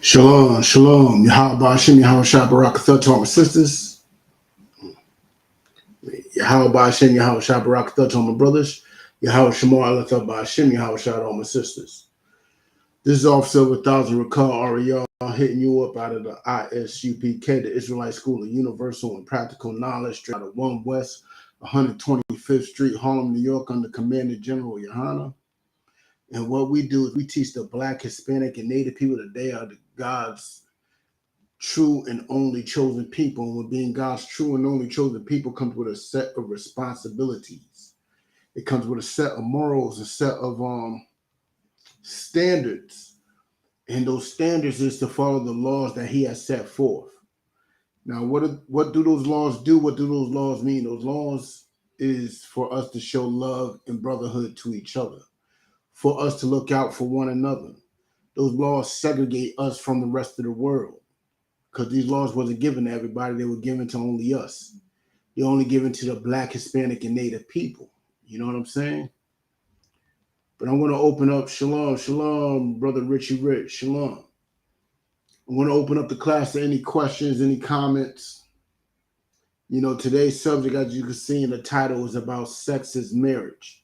Shalom, shalom. Yahweh Hashem, Yahweh Shah Barakatah to all my sisters. Yahweh Hashem, Yahweh Shah Barakatah to all my brothers. Yahweh Shemar Alatah Hashem, Yahweh Shah to all my sisters. This is Officer of 1,000 Rakal Ariel hitting you up out of the ISUPK, the Israelite School of Universal and Practical Knowledge, straight out of 1 West, 125th Street, Harlem, New York, under Commander General Yohana. And what we do is we teach the Black, Hispanic, and Native people that they are the God's true and only chosen people. And when being God's true and only chosen people comes with a set of responsibilities. It comes with a set of morals, a set of standards. And those standards is to follow the laws that he has set forth. Now, what do those laws do? What do those laws mean? Those laws is for us to show love and brotherhood to each other, for us to look out for one another. Those laws segregate us from the rest of the world because these laws wasn't given to everybody. They were given to only us. They're only given to the Black, Hispanic, and Native people. You know what I'm saying? But I'm going to open up. Shalom, shalom, Brother Richie Rich. Shalom. I'm going to open up the class to any questions, any comments. You know, today's subject, as you can see in the title, is about sex is marriage.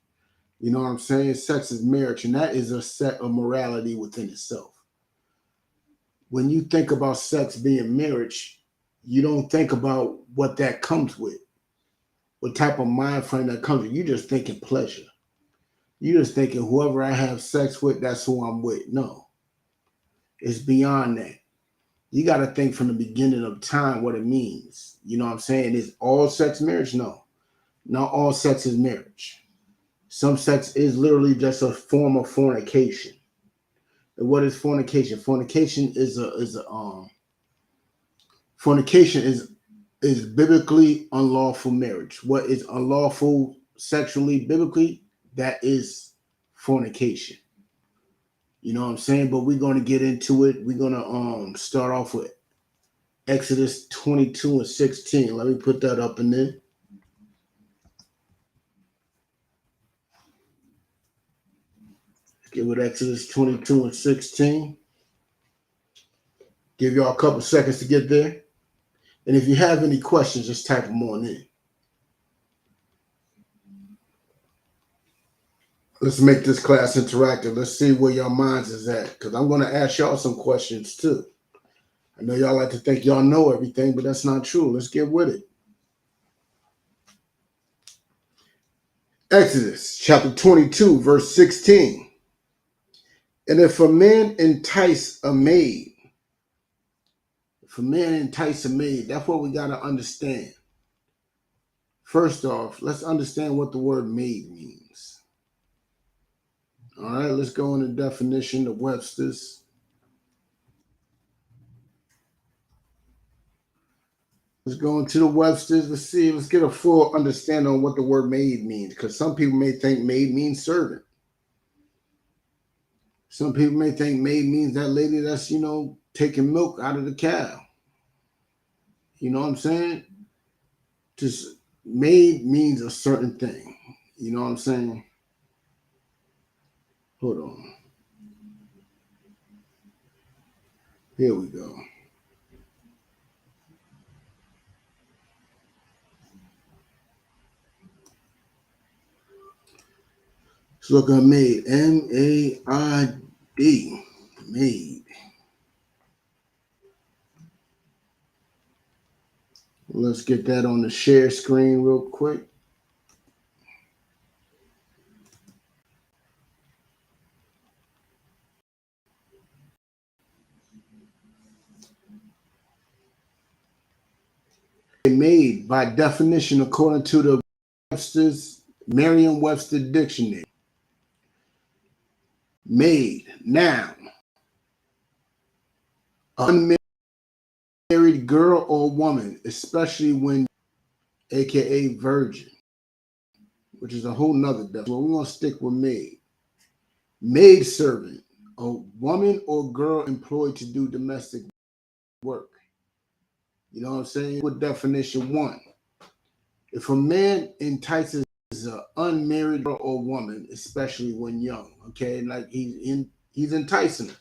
You know what I'm saying? Sex is marriage, and that is a set of morality within itself. When you think about sex being marriage, you don't think about what that comes with, what type of mind frame that comes with. You're just thinking pleasure. You're just thinking whoever I have sex with, that's who I'm with. No, it's beyond that. You got to think from the beginning of time what it means. You know what I'm saying? Is all sex marriage? No, not all sex is marriage. Some sex is literally just a form of fornication. And what is fornication? Fornication is biblically unlawful marriage. What is unlawful sexually biblically? That is fornication. You know what I'm saying? But we're going to get into it. We're going to start off with Exodus 22 and 16. Let me put that up in there. Get with Exodus 22 and 16. Give y'all a couple seconds to get there. And if you have any questions, just type them on in. Let's make this class interactive. Let's see where your minds is at, because I'm going to ask y'all some questions too. I know y'all like to think y'all know everything, but that's not true. Let's get with it. Exodus chapter 22, verse 16. And if a man entice a maid, that's what we got to understand. First off, let's understand what the word maid means. All right, let's go into definition of Webster's. Let's go into the Webster's. Let's get a full understanding on what the word maid means, because some people may think maid means servant. Some people may think maid means that lady that's, taking milk out of the cow. You know what I'm saying? Just maid means a certain thing. You know what I'm saying? Hold on. Here we go. Let's look at maid. M-A-I-D. Maid. Let's get that on the share screen real quick. Maid, by definition, according to the Merriam-Webster dictionary. Maid, noun. Unmarried girl or woman, especially when, aka virgin, which is a whole nother definition. Well, we're going to stick with maid. Maid servant, a woman or girl employed to do domestic work. You know what I'm saying? With definition 1, if a man entices an unmarried girl or woman, especially when young, okay, like he's enticing her.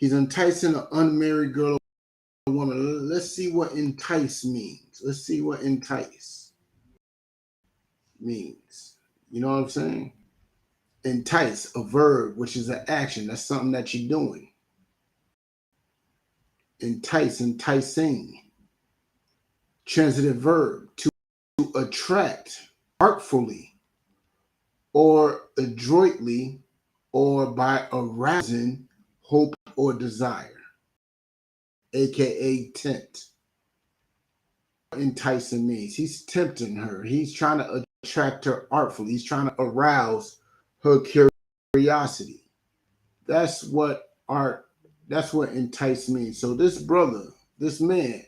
He's enticing an unmarried girl or woman. Let's see what entice means. Let's see what entice means. You know what I'm saying? Entice, a verb, which is an action. That's something that you're doing. Entice, enticing. Transitive verb, to attract artfully or adroitly or by arousing hope or desire, aka tempt. Enticing means he's tempting her. He's trying to attract her artfully. He's trying to arouse her curiosity. That's what entice means. So this brother, this man,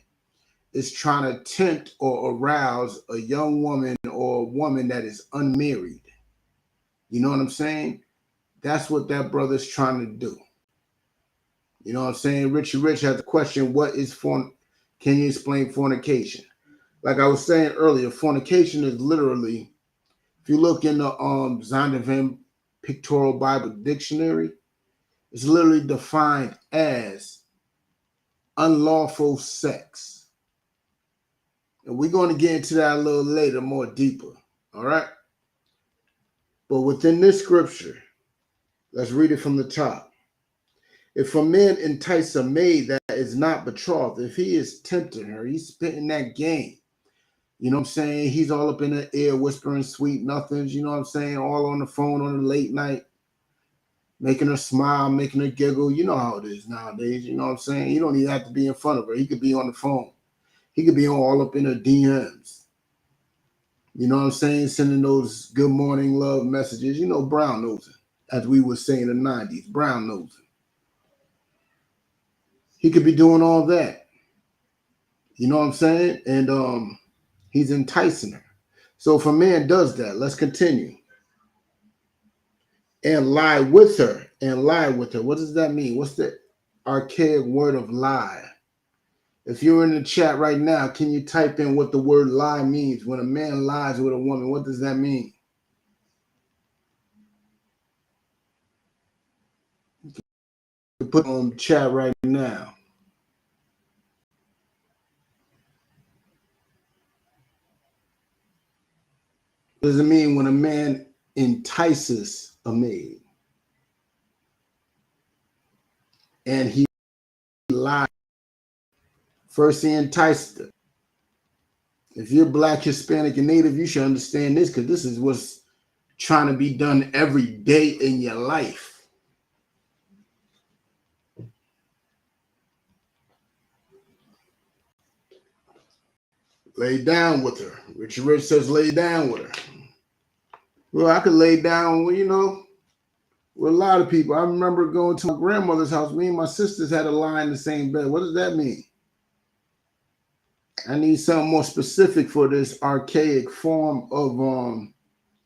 is trying to tempt or arouse a young woman or a woman that is unmarried. You know what I'm saying? That's what that brother's trying to do. You know what I'm saying? Richie Rich has a question. Can you explain fornication? Like I was saying earlier, fornication is literally, if you look in the Zondervan Pictorial Bible Dictionary, it's literally defined as unlawful sex. And we're going to get into that a little later, more deeper. All right? But within this scripture, let's read it from the top. If a man entice a maid that is not betrothed, if he is tempting her, he's spitting that game. You know what I'm saying? He's all up in the ear, whispering sweet nothings, you know what I'm saying? All on the phone on the late night, making her smile, making her giggle. You know how it is nowadays, you know what I'm saying? You don't even have to be in front of her. He could be on the phone. He could be all up in her DMs. You know what I'm saying? Sending those good morning love messages. You know, brown nosing, as we would say in the 90s, brown nosing. He could be doing all that. You know what I'm saying? And he's enticing her. So if a man does that, let's continue. And lie with her. And lie with her. What does that mean? What's the archaic word of lie? If you're in the chat right now, can you type in what the word lie means? When a man lies with a woman, what does that mean? You put on chat right now. What does it mean when a man entices a maid? And he lied. First, he enticed her. If you're Black, Hispanic, and Native, you should understand this, because this is what's trying to be done every day in your life. Lay down with her. Richard Rich says lay down with her. Well, I could lay down, with a lot of people. I remember going to my grandmother's house. Me and my sisters had to lie in the same bed. What does that mean? I need something more specific for this archaic form of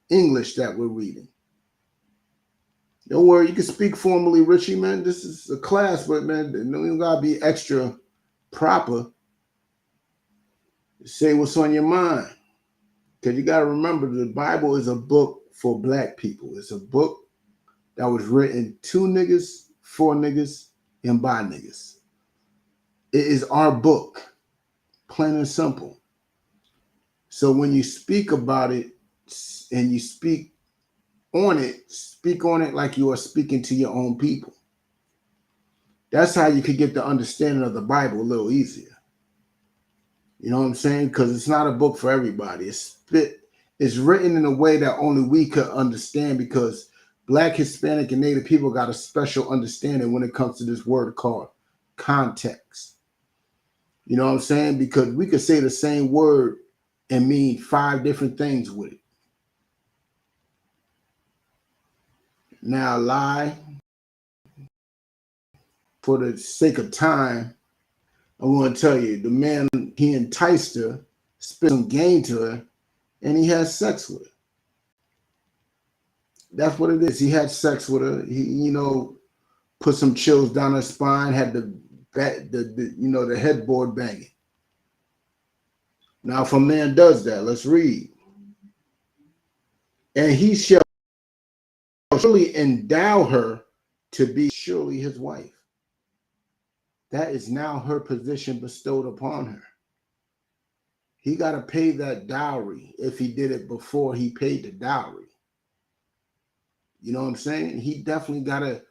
English that we're reading. Don't worry, you can speak formally, Richie, man. This is a class, but man, you gotta be extra proper. Say what's on your mind. Because you gotta remember, the Bible is a book for Black people. It's a book that was written to niggas, for niggas, and by niggas. It is our book, plain and simple. So when you speak about it and you speak on it like you are speaking to your own people. That's how you could get the understanding of the Bible a little easier. You know what I'm saying? Because it's not a book for everybody. It's written in a way that only we could understand, because Black, Hispanic, and Native people got a special understanding when it comes to this word called context. You know what I'm saying? Because we could say the same word and mean 5 different things with it. Now, lie, for the sake of time, I want to tell you, the man, he enticed her, spit some game to her, and he had sex with her. That's what it is. He had sex with her. He, put some chills down her spine, had the headboard banging. Now, if a man does that, let's read. And he shall surely endow her to be surely his wife. that is now her position bestowed upon her. He got to pay that dowry if he did it before he paid the dowry. You know what I'm saying? He definitely got to,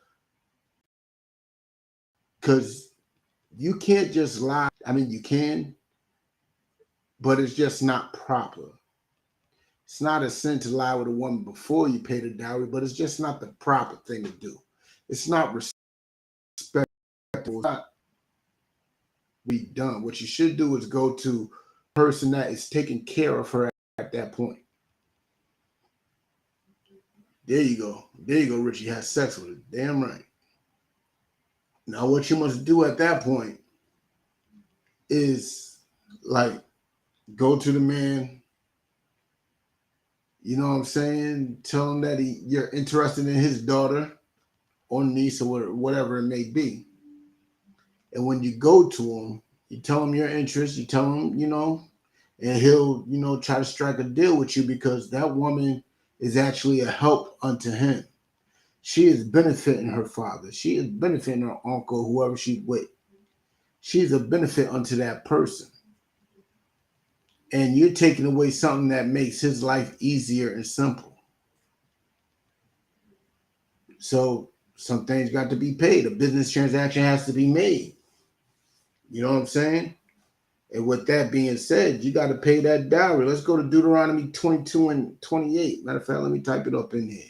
because you can't just lie. I mean, you can, but it's just not proper. It's not a sin to lie with a woman before you pay the dowry, but it's just not the proper thing to do. It's not respectable. It's not be done. What you should do is go to a person that is taking care of her at that point. There you go. There you go, Richie. Had sex with her. Damn right. Now, what you must do at that point is like go to the man, you know what I'm saying? Tell him that you're interested in his daughter or niece or whatever it may be. And when you go to him, you tell him your interest, you tell him, and he'll, try to strike a deal with you because that woman is actually a help unto him. She is benefiting her father. She is benefiting her uncle, whoever she's with. She's a benefit unto that person. And you're taking away something that makes his life easier and simple. So some things got to be paid. A business transaction has to be made. You know what I'm saying? And with that being said, you got to pay that dowry. Let's go to Deuteronomy 22 and 28. Matter of fact, let me type it up in here.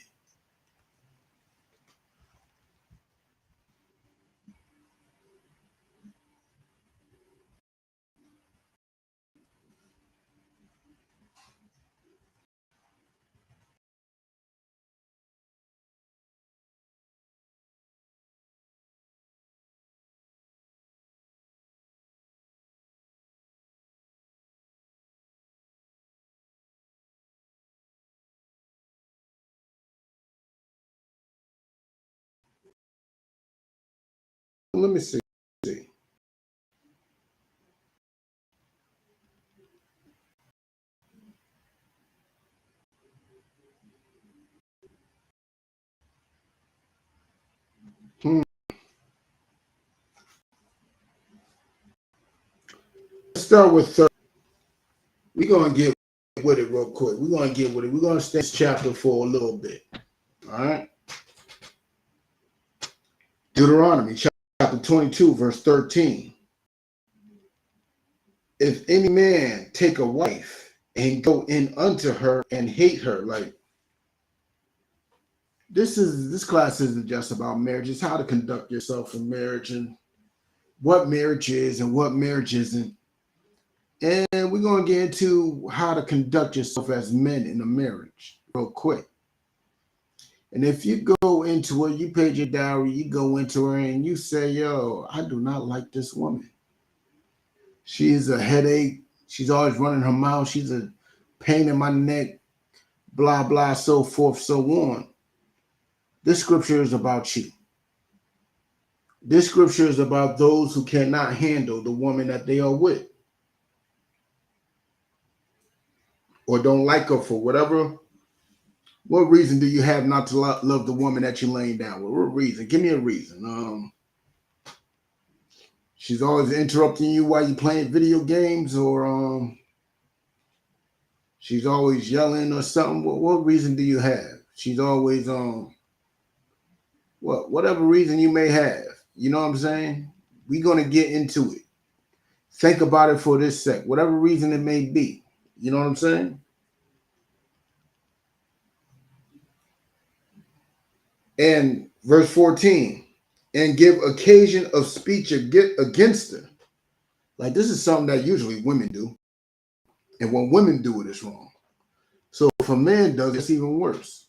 Let me see. Let's start with we're going to get with it real quick. We're going to get with it. We're going to stay in this chapter for a little bit. All right. Deuteronomy chapter 22, verse 13. If any man take a wife and go in unto her and hate her, like this class isn't just about marriage. It's how to conduct yourself in marriage and what marriage is and what marriage isn't. And we're going to get into how to conduct yourself as men in a marriage real quick. And if you go into her, you paid your dowry, you go into her and you say, yo, I do not like this woman. She is a headache. She's always running her mouth. She's a pain in my neck, blah, blah, so forth, so on. This scripture is about you. This scripture is about those who cannot handle the woman that they are with or don't like her for whatever. What reason do you have not to love the woman that you're laying down with? What reason? Give me a reason. She's always interrupting you while you're playing video games, or she's always yelling or something. What reason do you have? She's always whatever reason you may have. You know what I'm saying? We're gonna get into it. Think about it for this sec. Whatever reason it may be. You know what I'm saying? And verse 14, and give occasion of speech against her. Like this is something that usually women do. And when women do it, it's wrong. So if a man does it, it's even worse.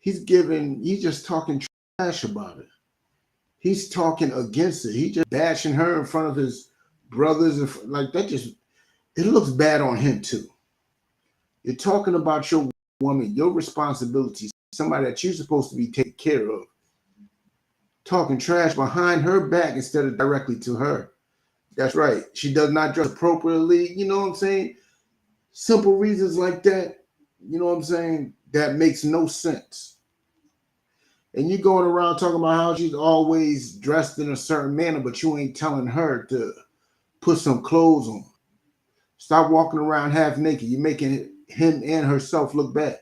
He's just talking trash about it. He's talking against it. He's just bashing her in front of his brothers. And like that it looks bad on him too. You're talking about your woman, your responsibility, somebody that you're supposed to be taking care of. Talking trash behind her back instead of directly to her. That's right. She does not dress appropriately. You know what I'm saying? Simple reasons like that. You know what I'm saying? That makes no sense. And you going around talking about how she's always dressed in a certain manner, but you ain't telling her to put some clothes on. Stop walking around half naked. You're making him and herself look bad.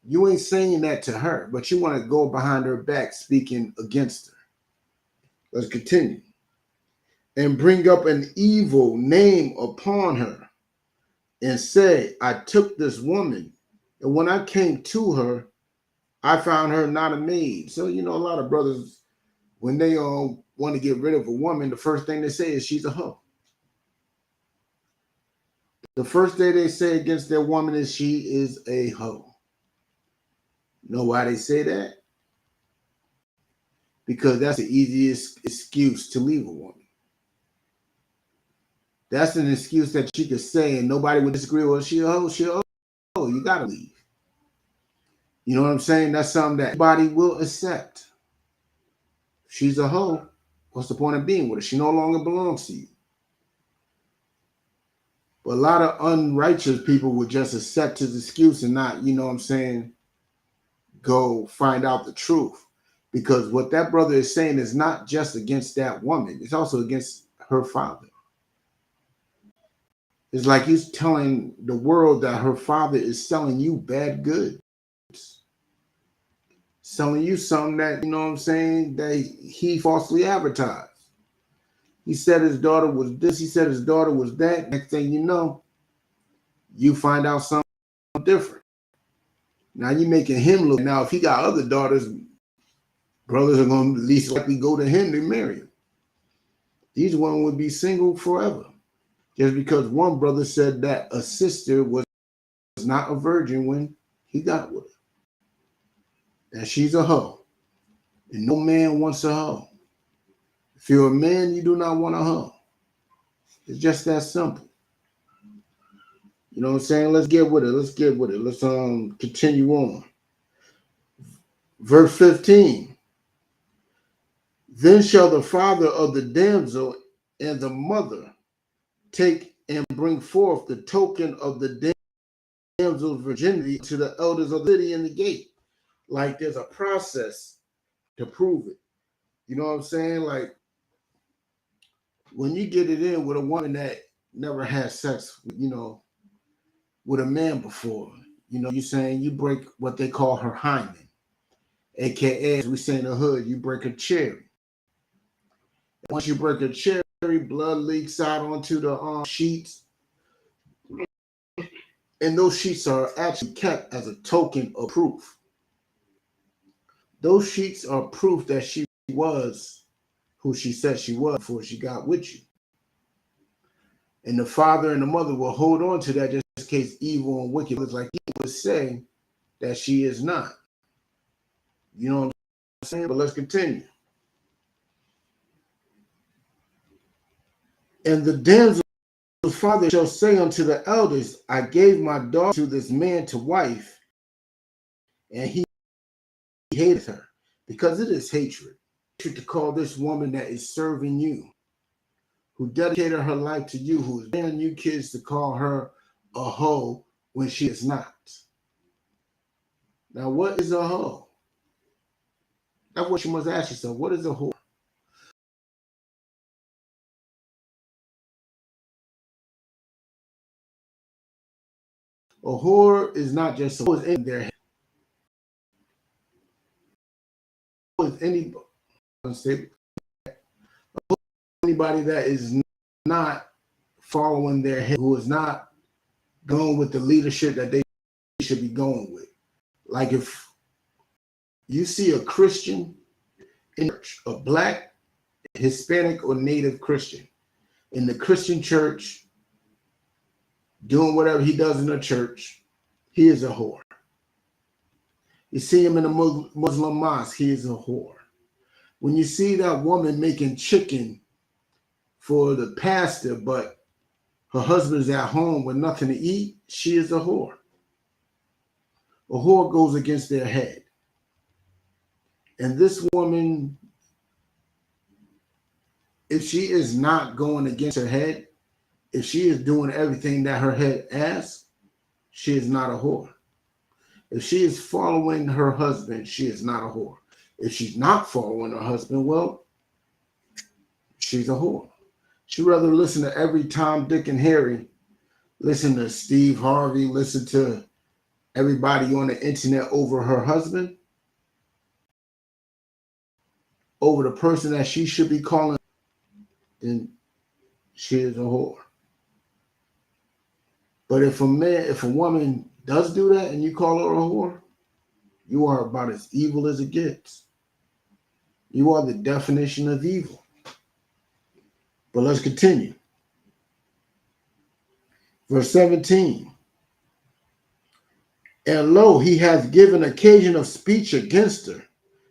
You ain't saying that to her, but you want to go behind her back speaking against her. Let's continue. And bring up an evil name upon her and say, I took this woman, and when I came to her, I found her not a maid. So, a lot of brothers, when they want to get rid of a woman, the first thing they say is she's a hoe. The first thing they say against their woman is she is a hoe. You know why they say that? Because that's the easiest excuse to leave a woman. That's an excuse that you could say and nobody would disagree with. She a hoe, she a hoe. You got to leave. You know what I'm saying? That's something that everybody will accept. She's a hoe. What's the point of being with her? She no longer belongs to you. But a lot of unrighteous people would just accept his excuse and not, go find out the truth. Because what that brother is saying is not just against that woman. It's also against her father. It's like he's telling the world that her father is selling you bad goods. Selling you something that, that he falsely advertised. He said his daughter was this. He said his daughter was that. Next thing you know, you find out something different. Now you're making him look. Now, if he got other daughters, brothers are going to at least likely go to him to marry him. These women would be single forever. Just because one brother said that a sister was not a virgin when he got with her. That she's a hoe. And no man wants a hoe. If you're a man, you do not want a hoe. It's just that simple. You know what I'm saying? Let's get with it. Let's continue on. Verse 15. Then shall the father of the damsel and the mother take and bring forth the token of the damsel's virginity to the elders of the city in the gate. Like there's a process to prove it. You know what I'm saying? Like when you get it in with a woman that never had sex, with a man before, you're saying you break what they call her hymen, aka as we say in the hood, you break a cherry. Once you break a cherry, blood leaks out onto the sheets, and those sheets are actually kept as a token of proof. Those sheets are proof that she was who she said she was before she got with you. And the father and the mother will hold on to that just in case evil and wicked looks like he would say that she is not. You know what I'm saying? But let's continue. And the damsel's father shall say unto the elders, I gave my daughter to this man to wife, and he hated her, because it is hatred. To call this woman that is serving you, who dedicated her life to you, who is bearing you kids, to call her a hoe when she is not. Now, what is a hoe? That's what you must ask yourself. What is a whore? A whore is not just a whore in their head. With anybody that is not following their head, who is not going with the leadership that they should be going with. Like if you see a Christian in church, a black, Hispanic, or Native Christian in the Christian church doing whatever he does in the church, he is a whore. You see him in a Muslim mosque, he is a whore. When you see that woman making chicken for the pastor, but her husband's at home with nothing to eat, she is a whore. A whore goes against their head. And this woman, if she is not going against her head, if she is doing everything that her head asks, she is not a whore. If she is following her husband, she is not a whore. If she's not following her husband, well, she's a whore. She'd rather listen to every Tom, Dick, and Harry, listen to Steve Harvey, listen to everybody on the internet over her husband, over the person that she should be calling, then she is a whore. But if a woman does do that and you call her a whore, you are about as evil as it gets. You are the definition of evil. But let's continue. Verse 17. And lo, he hath given occasion of speech against her,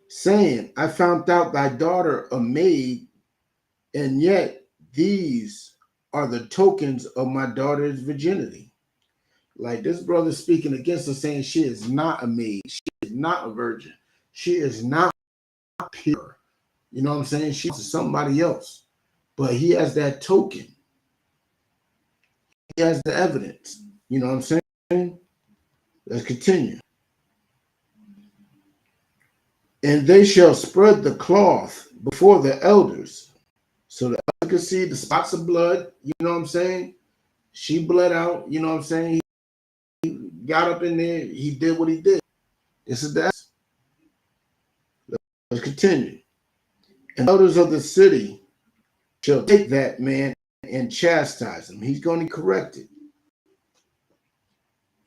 saying, I found out thy daughter a maid, and yet these are the tokens of my daughter's virginity. Like this brother speaking against her, saying she is not a maid, she is not a virgin, she is not pure. You know what I'm saying? She's somebody else. But he has that token. He has the evidence. You know what I'm saying? Let's continue. And they shall spread the cloth before the elders, so the elder can see the spots of blood. You know what I'm saying? She bled out. You know what I'm saying? He got up in there. He did what he did. This is that. Let's continue. And elders of the city shall take that man and chastise him. He's going to correct it.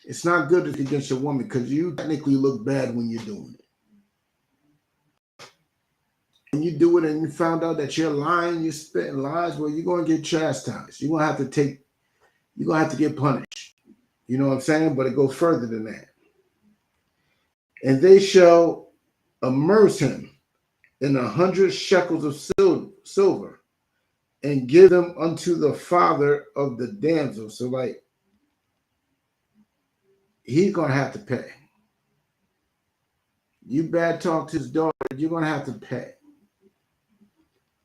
It's not good against your woman because you technically look bad when you're doing it. When you do it and you found out that you're lying, you're spitting lies, well, you're going to get chastised. You're going to have to get punished. You know what I'm saying? But it goes further than that. And they shall immerse him in 100 shekels of silver and give them unto the father of the damsel. So like, he's going to have to pay. You bad talk to his daughter, you're going to have to pay.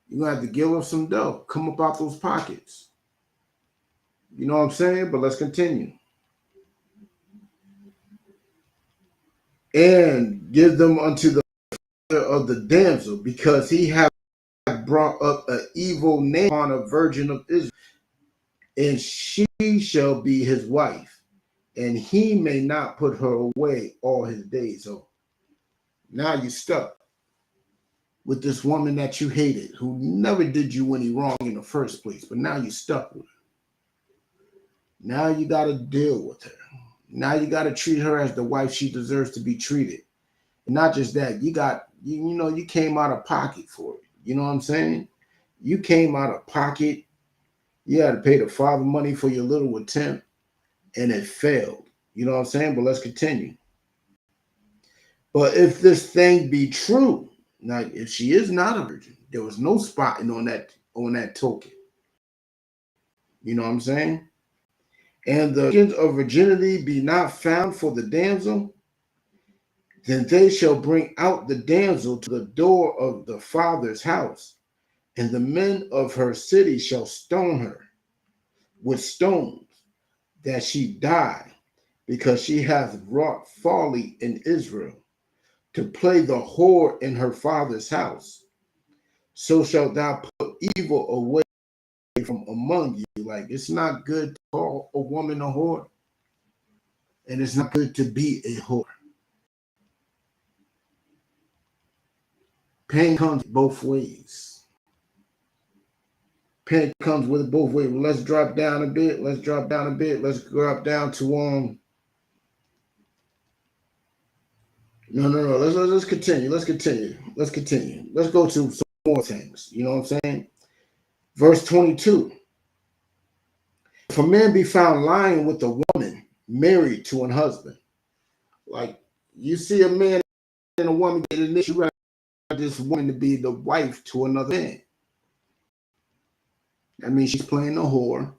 You're going to have to give up some dough. Come up out those pockets. You know what I'm saying? But let's continue. And give them unto the father of the damsel, because he hath brought up an evil name on a virgin of Israel, and she shall be his wife, and he may not put her away all his days. So now you're stuck with this woman that you hated, who never did you any wrong in the first place, but now you're stuck with her. Now you got to deal with her. Now you got to treat her as the wife she deserves to be treated. And not just that, you came out of pocket for it. You know what I'm saying? You came out of pocket. You had to pay the father money for your little attempt, and it failed. You know what I'm saying? But let's continue. But if this thing be true, now if she is not a virgin, there was no spotting on that token. You know what I'm saying? And the tokens of virginity be not found for the damsel, then they shall bring out the damsel to the door of the father's house, and the men of her city shall stone her with stones, that she die, because she hath wrought folly in Israel, to play the whore in her father's house. So shalt thou put evil away from among you. Like, it's not good to call a woman a whore, and it's not good to be a whore. Pain comes both ways. Pain comes with it both ways. Well, let's drop down a bit. Let's drop down down to No. Let's continue. Let's go to some more things. You know what I'm saying? Verse 22. If a man be found lying with a woman married to an husband, like you see a man and a woman getting this, you want this woman to be the wife to another man. That means she's playing the whore.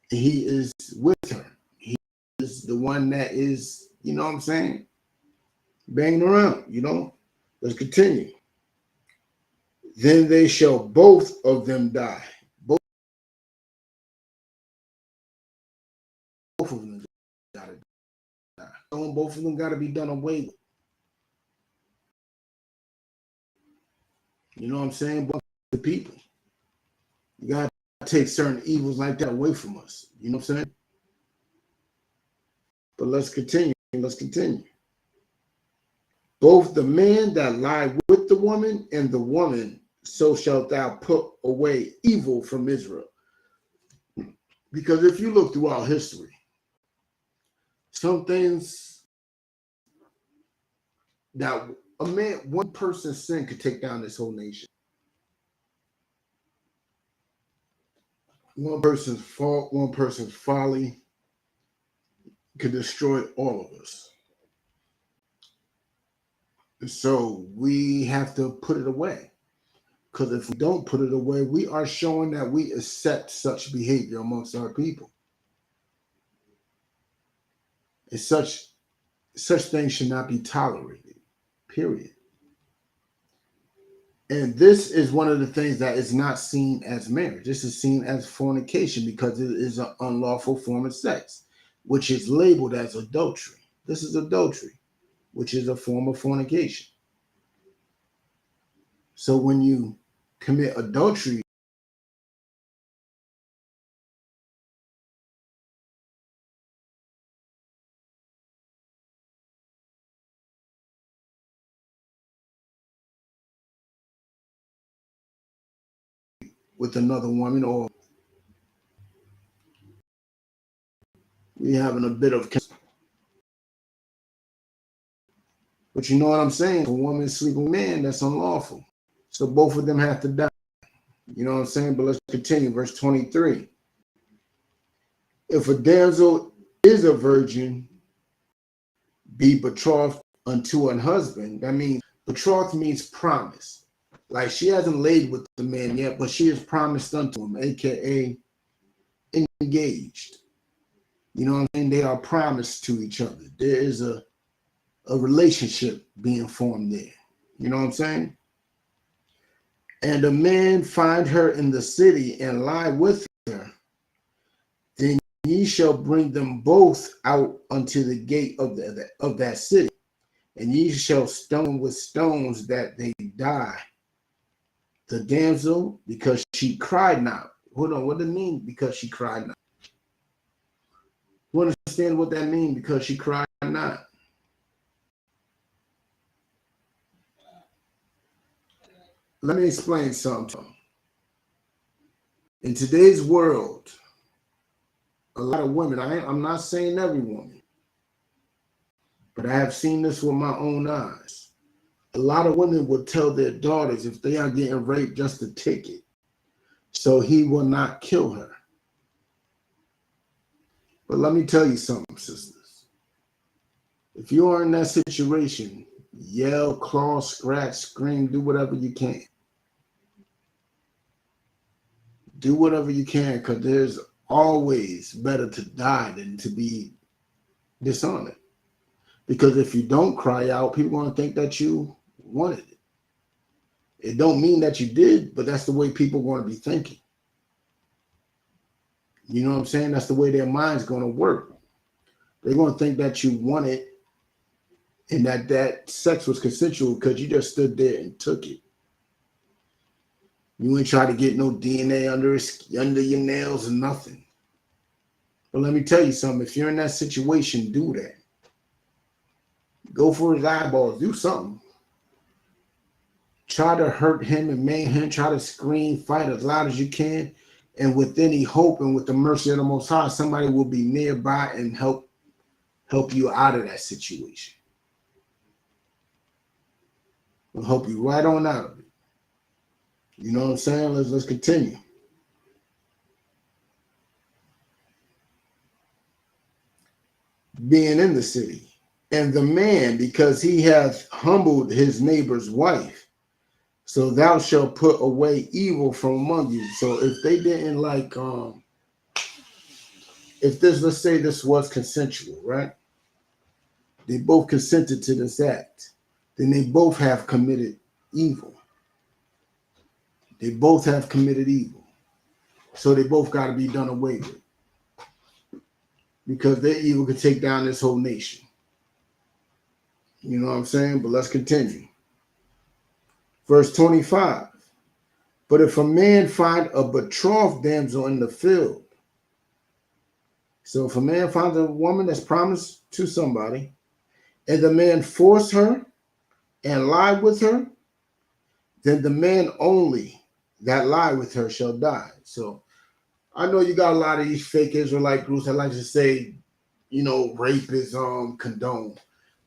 He is with her. He is the one that is, you know what I'm saying, banging around, you know. Let's continue. Then they shall both of them die. Both of them gotta die. both of them got to be done away with. You know what I'm saying? But the people, you got to take certain evils like that away from us. You know what I'm saying? But let's continue. Let's continue. Both the man that lie with the woman and the woman, so shalt thou put away evil from Israel. Because if you look throughout history, some things that one person's sin could take down this whole nation. One person's fault, one person's folly could destroy all of us. And so we have to put it away. Because if we don't put it away, we are showing that we accept such behavior amongst our people. And such things should not be tolerated, period. And this is one of the things that is not seen as marriage. This is seen as fornication because it is an unlawful form of sex, which is labeled as adultery. This is adultery, which is a form of fornication. So when you commit adultery, with another woman, or we having a bit of, but you know what I'm saying? If a woman sleeping with a man, that's unlawful. So both of them have to die. You know what I'm saying? But let's continue. Verse 23. If a damsel is a virgin, be betrothed unto an husband. That means betrothed means promise. Like she hasn't laid with the man yet, but she is promised unto him, aka engaged. You know what I'm saying? They are promised to each other. There is a relationship being formed there. You know what I'm saying? And a man find her in the city and lie with her, then ye shall bring them both out unto the gate of that city, and ye shall stone with stones that they die. The damsel, because she cried not. Hold on, what does it mean? Because she cried not. You understand what that means? Because she cried not. Let me explain something. In today's world, a lot of women, I'm not saying every woman, but I have seen this with my own eyes. A lot of women will tell their daughters if they are getting raped just to take it, so he will not kill her. But let me tell you something, sisters. If you are in that situation, yell, claw, scratch, scream, do whatever you can. Do whatever you can, because there's always better to die than to be dishonored. Because if you don't cry out, people are going to think that you wanted it. It don't mean that you did, but that's the way people are going to be thinking. You know what I'm saying? That's the way their mind's going to work. They're going to think that you want it and that sex was consensual because you just stood there and took it. You ain't try to get no DNA under your nails or nothing. But let me tell you something. If you're in that situation, do that. Go for his eyeballs. Do something. Try to hurt him and maim him. Try to scream, fight as loud as you can. And with any hope and with the mercy of the Most High, somebody will be nearby and help you out of that situation. Will help you right on out of it. You know what I'm saying? Let's continue. Being in the city. And the man, because he hath humbled his neighbor's wife, so thou shalt put away evil from among you. So if they didn't let's say this was consensual, right? They both consented to this act. Then they both have committed evil. They both have committed evil. So they both got to be done away with. Because their evil could take down this whole nation. You know what I'm saying? But let's continue. Verse 25. But if a man find a betrothed damsel in the field, so if a man finds a woman that's promised to somebody, and the man force her and lie with her, then the man only that lie with her shall die. So I know you got a lot of these fake Israelite groups that like to say, you know, rape is condoned.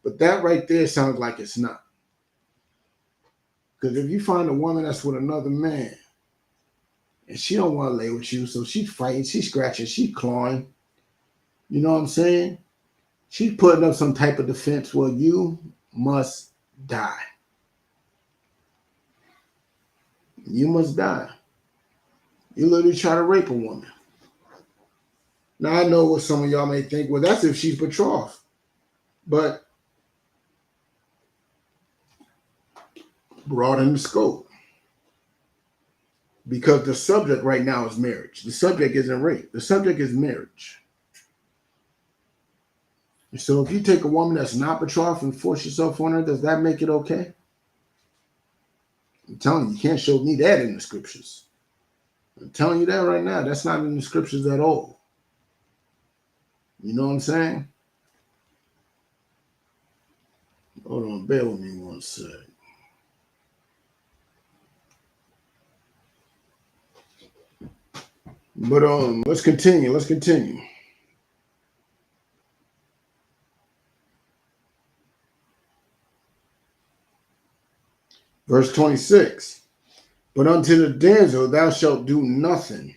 But that right there sounds like it's not. Because if you find a woman that's with another man and she don't want to lay with you, so she's fighting, she's scratching, she's clawing, you know what I'm saying? She's putting up some type of defense. Well, you must die. You must die. You literally try to rape a woman. Now, I know what some of y'all may think, well, that's if she's betrothed. But broaden the scope. Because the subject right now is marriage. The subject isn't rape. The subject is marriage. So if you take a woman that's not betrothed and force yourself on her, does that make it okay? I'm telling you, you can't show me that in the scriptures. I'm telling you that right now. That's not in the scriptures at all. You know what I'm saying? Hold on, bear with me one sec. But let's continue. Let's continue. Verse 26. But unto the damsel thou shalt do nothing.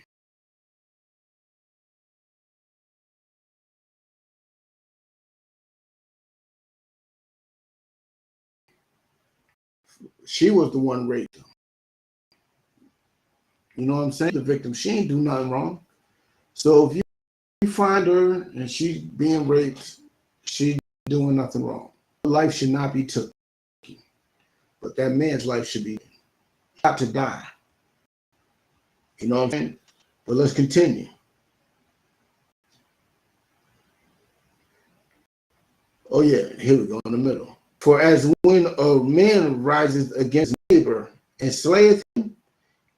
She was the one raped. You know what I'm saying? The victim, she ain't do nothing wrong. So if you find her and she's being raped, she doing nothing wrong. Her life should not be taken, but that man's life should be got to die. You know what I'm saying? But let's continue. Oh yeah, here we go in the middle. For as when a man rises against neighbor and slayeth him,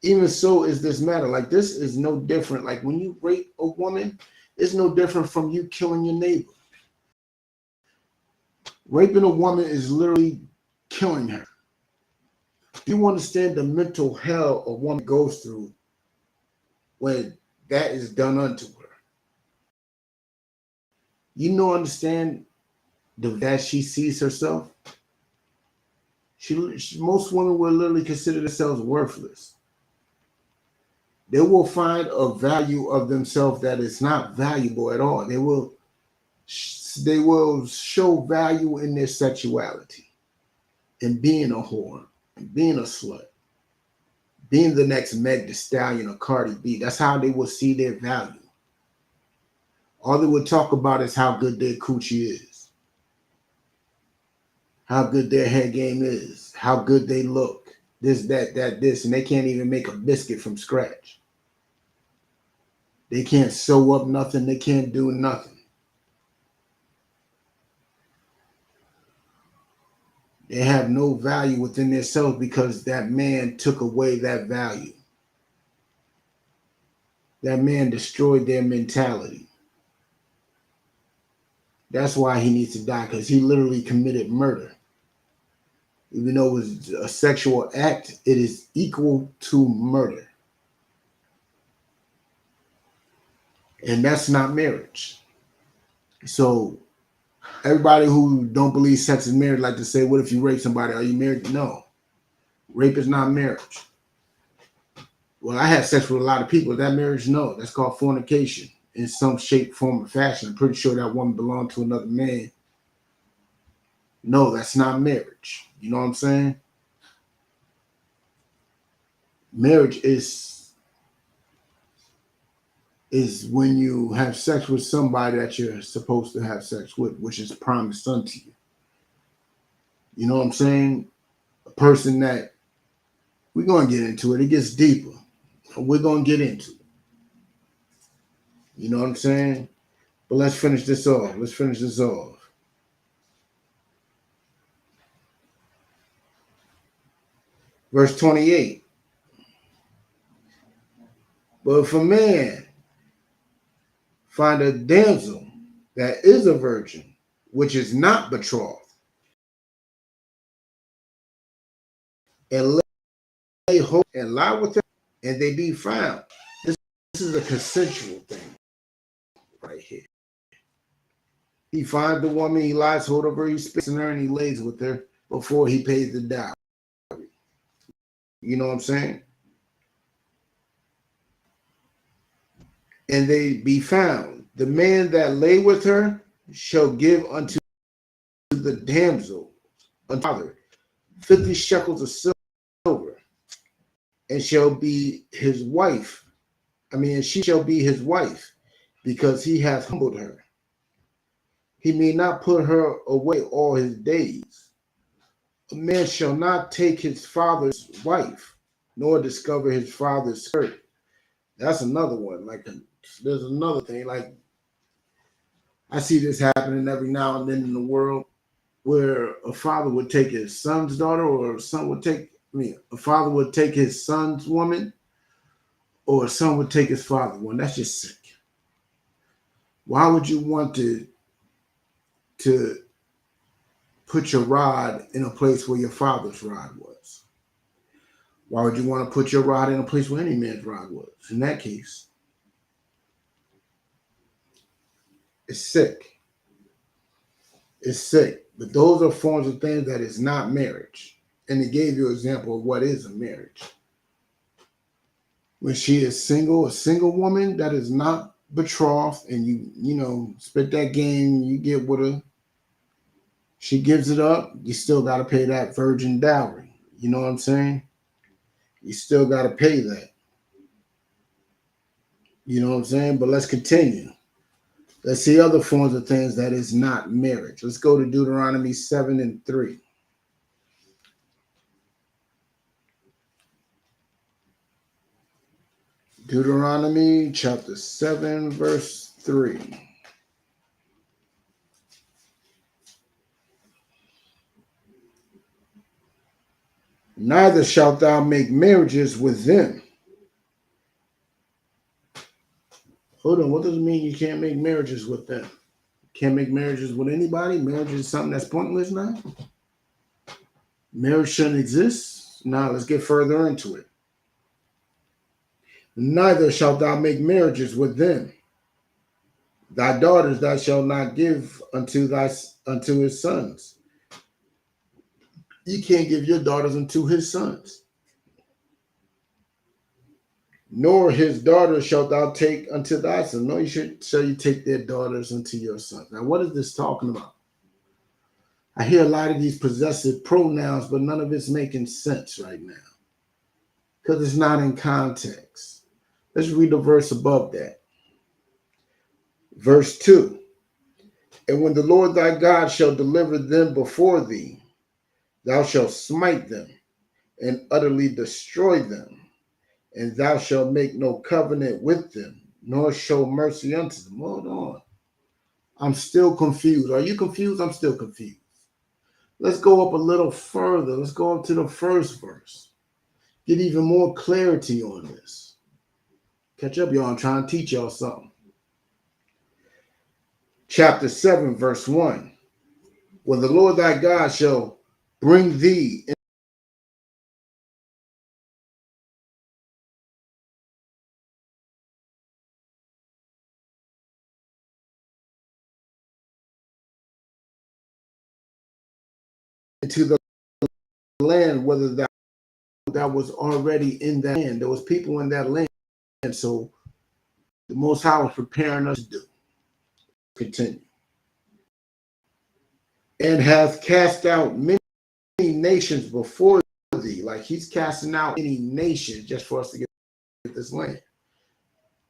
even so is this matter. Like this is no different. Like when you rape a woman, it's no different from you killing your neighbor. Raping a woman is literally killing her. You understand the mental hell a woman goes through when that is done unto her. You know, understand that she sees herself. Most women will literally consider themselves worthless. They will find a value of themselves that is not valuable at all. They will show value in their sexuality, in being a whore, in being a slut, being the next Meg Thee Stallion or Cardi B. That's how they will see their value. All they would talk about is how good their coochie is, how good their head game is, how good they look, this, that, this, and they can't even make a biscuit from scratch. They can't sew up nothing. They can't do nothing. They have no value within themselves because that man took away that value. That man destroyed their mentality. That's why he needs to die, because he literally committed murder. Even though it was a sexual act, it is equal to murder. And that's not marriage. So everybody who don't believe sex is marriage like to say, what if you rape somebody? Are you married? No. Rape is not marriage. Well, I had sex with a lot of people. Is that marriage? No. That's called fornication in some shape, form, or fashion. I'm pretty sure that woman belonged to another man. No, that's not marriage. You know what I'm saying? Marriage is when you have sex with somebody that you're supposed to have sex with, which is promised unto you. You know what I'm saying? A person that we're going to get into it. It gets deeper. We're going to get into it. You know what I'm saying? But let's finish this off. Verse 28. But if a man find a damsel that is a virgin, which is not betrothed, and lay hold and lie with her, and they be found. This is a consensual thing right here. He finds the woman, he lies hold of her, he spits in her, and he lays with her before he pays the dowry. You know what I'm saying? And they be found. The man that lay with her shall give unto the damsel unto father 50 shekels of silver, and shall be his wife. And she shall be his wife, because he hath humbled her. He may not put her away all his days. A man shall not take his father's wife, nor discover his father's skirt. That's another one. There's another thing. Like, I see this happening every now and then in the world, where a father would take his son's daughter, or a father would take his son's woman, or a son would take his father's one. That's just sick. Why would you want to put your rod in a place where your father's rod was? Why would you want to put your rod in a place where any man's rod was? In that case, it's sick. It's sick. But those are forms of things that is not marriage. And he gave you an example of what is a marriage. When she is single, a single woman that is not betrothed, and you spit that game, you get with her, she gives it up, you still got to pay that virgin dowry. You know what I'm saying? You still got to pay that. You know what I'm saying? But let's continue. Let's see other forms of things that is not marriage. Let's go to Deuteronomy 7:3. Deuteronomy chapter 7, verse 3. Neither shalt thou make marriages with them. Hold on, what does it mean you can't make marriages with them? Can't make marriages with anybody? Marriage is something that's pointless now? Marriage shouldn't exist? Now let's get further into it. Neither shalt thou make marriages with them. Thy daughters thou shalt not give unto his sons. You can't give your daughters unto his sons. Nor his daughters shalt thou take unto thy son. Nor shall you take their daughters unto your sons. Now, what is this talking about? I hear a lot of these possessive pronouns, but none of it's making sense right now, because it's not in context. Let's read the verse above that. Verse 2. And when the Lord thy God shall deliver them before thee, thou shalt smite them and utterly destroy them, and thou shalt make no covenant with them, nor show mercy unto them. Hold on. I'm still confused. Are you confused? I'm still confused. Let's go up a little further. Let's go up to the first verse. Get even more clarity on this. Catch up, y'all. I'm trying to teach y'all something. Chapter 7, verse 1. When the Lord thy God shall bring thee into the land, whether that was already in that land. There was people in that land. And so the Most High was preparing us to do. Continue. And hath cast out many nations before thee. Like, he's casting out many nations just for us to get this land.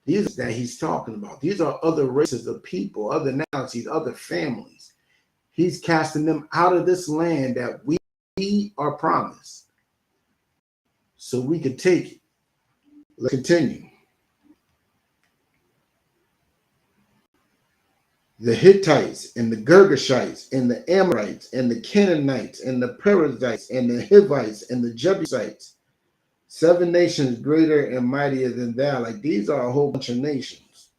These that he's talking about. These are other races of people, other nationalities, other families. He's casting them out of this land that we are promised, so we could take it. Let's continue. The Hittites and the Girgashites and the Amorites and the Canaanites and the Perizzites and the Hivites and the Jebusites 7 nations greater and mightier than thou. Like these are a whole bunch of nations.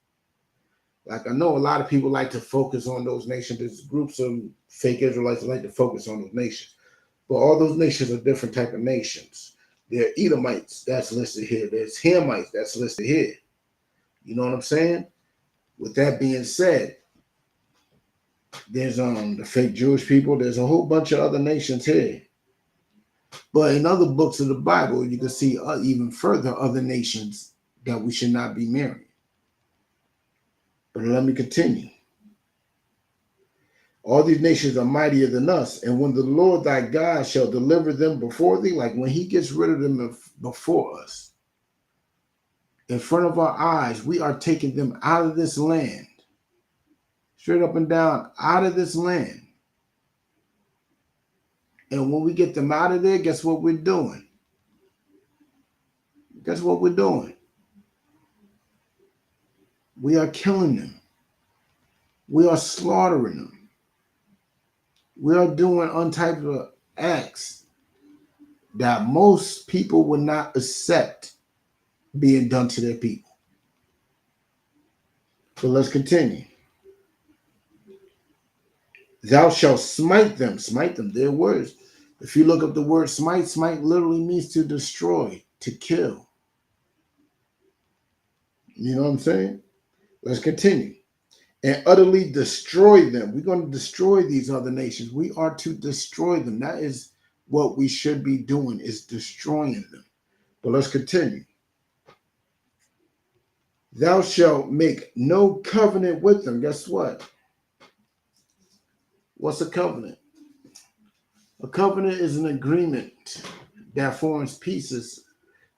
Like I know a lot of people like to focus on those nations. There's groups of fake Israelites that like to focus on those nations. But all those nations are different type of nations. There are Edomites that's listed here. There's Hamites that's listed here. You know what I'm saying? With that being said, there's the fake Jewish people. There's a whole bunch of other nations here. But in other books of the Bible, you can see even further other nations that we should not be marrying. But let me continue. All these nations are mightier than us. And when the Lord thy God shall deliver them before thee, like when he gets rid of them before us, in front of our eyes, we are taking them out of this land, straight up and down, out of this land. And when we get them out of there, guess what we're doing? Guess what we're doing? We are killing them. We are slaughtering them. We are doing untype of acts that most people would not accept being done to their people. So let's continue. Thou shalt smite them, their words. If you look up the word smite, smite literally means to destroy, to kill. You know what I'm saying? Let's continue. And utterly destroy them. We're going to destroy these other nations. We are to destroy them. That is what we should be doing, is destroying them. But let's continue. Thou shalt make no covenant with them. Guess what? What's a covenant? A covenant is an agreement that forms peace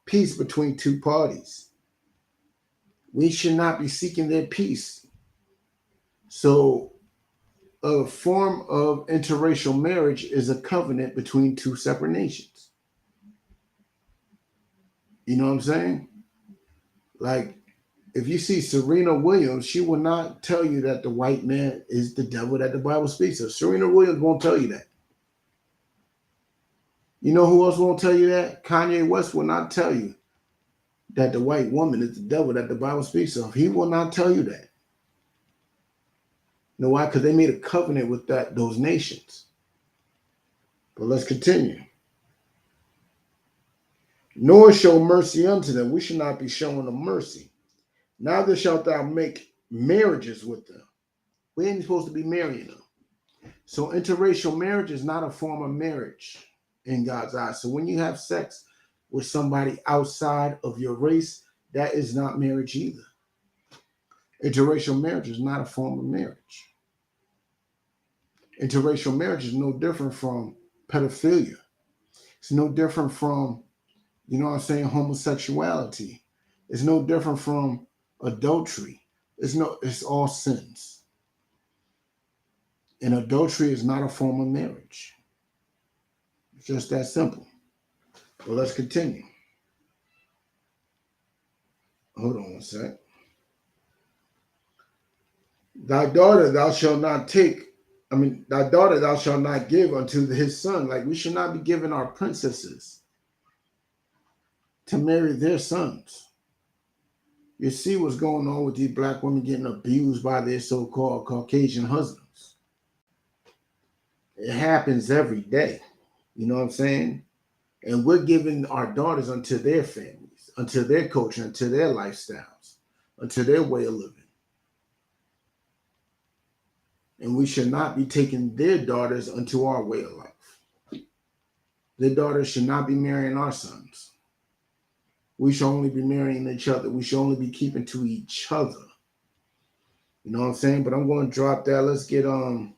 between two parties. We should not be seeking their peace. So a form of interracial marriage is a covenant between two separate nations. You know what I'm saying? Like, if you see Serena Williams, she will not tell you that the white man is the devil that the Bible speaks of. Serena Williams won't tell you that. You know who else won't tell you that? Kanye West will not tell you that the white woman is the devil that the Bible speaks of. He will not tell you that. You know why? Because they made a covenant with those nations. But let's continue. Nor show mercy unto them. We should not be showing them mercy. Neither shalt thou make marriages with them. We ain't supposed to be marrying them. So interracial marriage is not a form of marriage in God's eyes. So when you have sex with somebody outside of your race, that is not marriage either. Interracial marriage is not a form of marriage. Interracial marriage is no different from pedophilia. It's no different from, you know what I'm saying, homosexuality. It's no different from adultery. It's all sins. And adultery is not a form of marriage. It's just that simple. But let's continue. Hold on one sec. Thy daughter thou shalt not give unto his son. Like, we should not be giving our princesses to marry their sons. You see what's going on with these black women getting abused by their so-called Caucasian husbands. It happens every day. You know what I'm saying? And we're giving our daughters unto their families, unto their culture, unto their lifestyles, unto their way of living. And we should not be taking their daughters unto our way of life. Their daughters should not be marrying our sons. We should only be marrying each other. We should only be keeping to each other. You know what I'm saying? But I'm going to drop that. Let's get hold on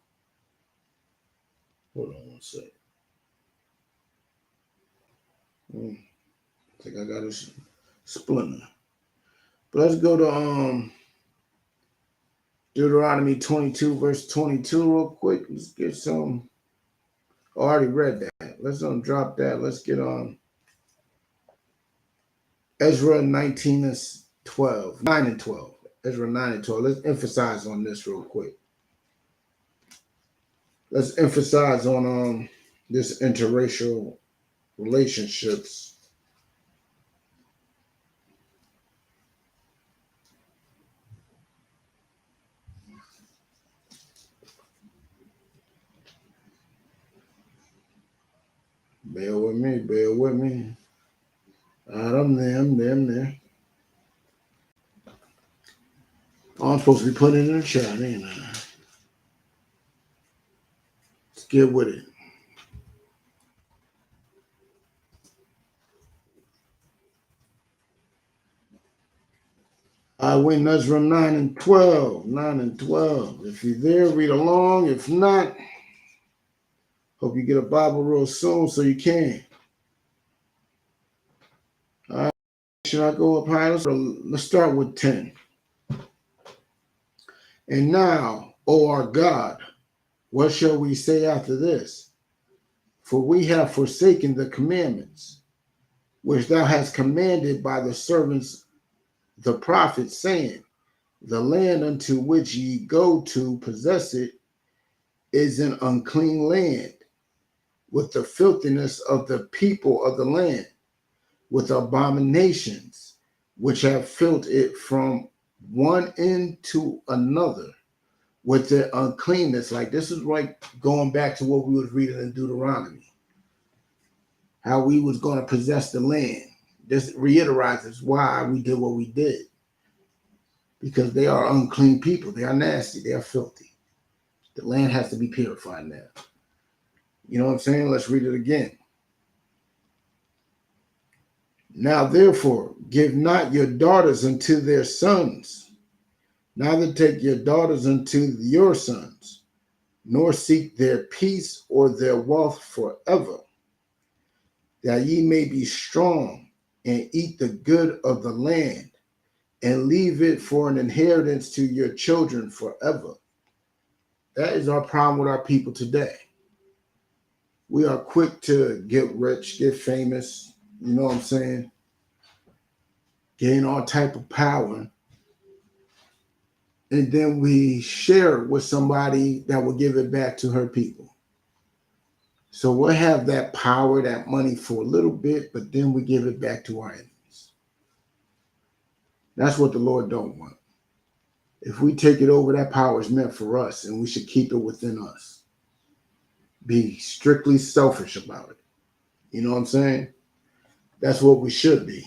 one sec. I think I got a splinter. But let's go to Deuteronomy 22, verse 22 real quick. Let's get some. I already read that. Let's drop that. Let's get Ezra 19 and 12. 9 and 12. Ezra 9 and 12. Let's emphasize on this real quick. Let's emphasize on this interracial relationships Bear with me, bear with me. I'm there. Oh, I'm supposed to be putting it in the chat, ain't I? Let's get with it. I went Nuzra 9 and 12. 9 and 12. If you're there, read along. If not, hope you get a Bible real soon so you can. All right. Should I go up higher? Let's start with 10. And now, O our God, what shall we say after this? For we have forsaken the commandments, which thou hast commanded by the servants, the prophets, saying, the land unto which ye go to possess it is an unclean land, with the filthiness of the people of the land, with abominations, which have filled it from one end to another, with their uncleanness. Like, this is like going back to what we was reading in Deuteronomy, how we was going to possess the land. This reiterates why we did what we did, because they are unclean people. They are nasty. They are filthy. The land has to be purified now. You know what I'm saying? Let's read it again. Now, therefore, give not your daughters unto their sons, neither take your daughters unto your sons, nor seek their peace or their wealth forever, that ye may be strong and eat the good of the land, and leave it for an inheritance to your children forever. That is our problem with our people today. We are quick to get rich, get famous, you know what I'm saying? Gain all type of power. And then we share it with somebody that will give it back to her people. So we'll have that power, that money for a little bit, but then we give it back to our enemies. That's what the Lord don't want. If we take it over, that power is meant for us, and we should keep it within us. Be strictly selfish about it. You know what I'm saying? That's what we should be.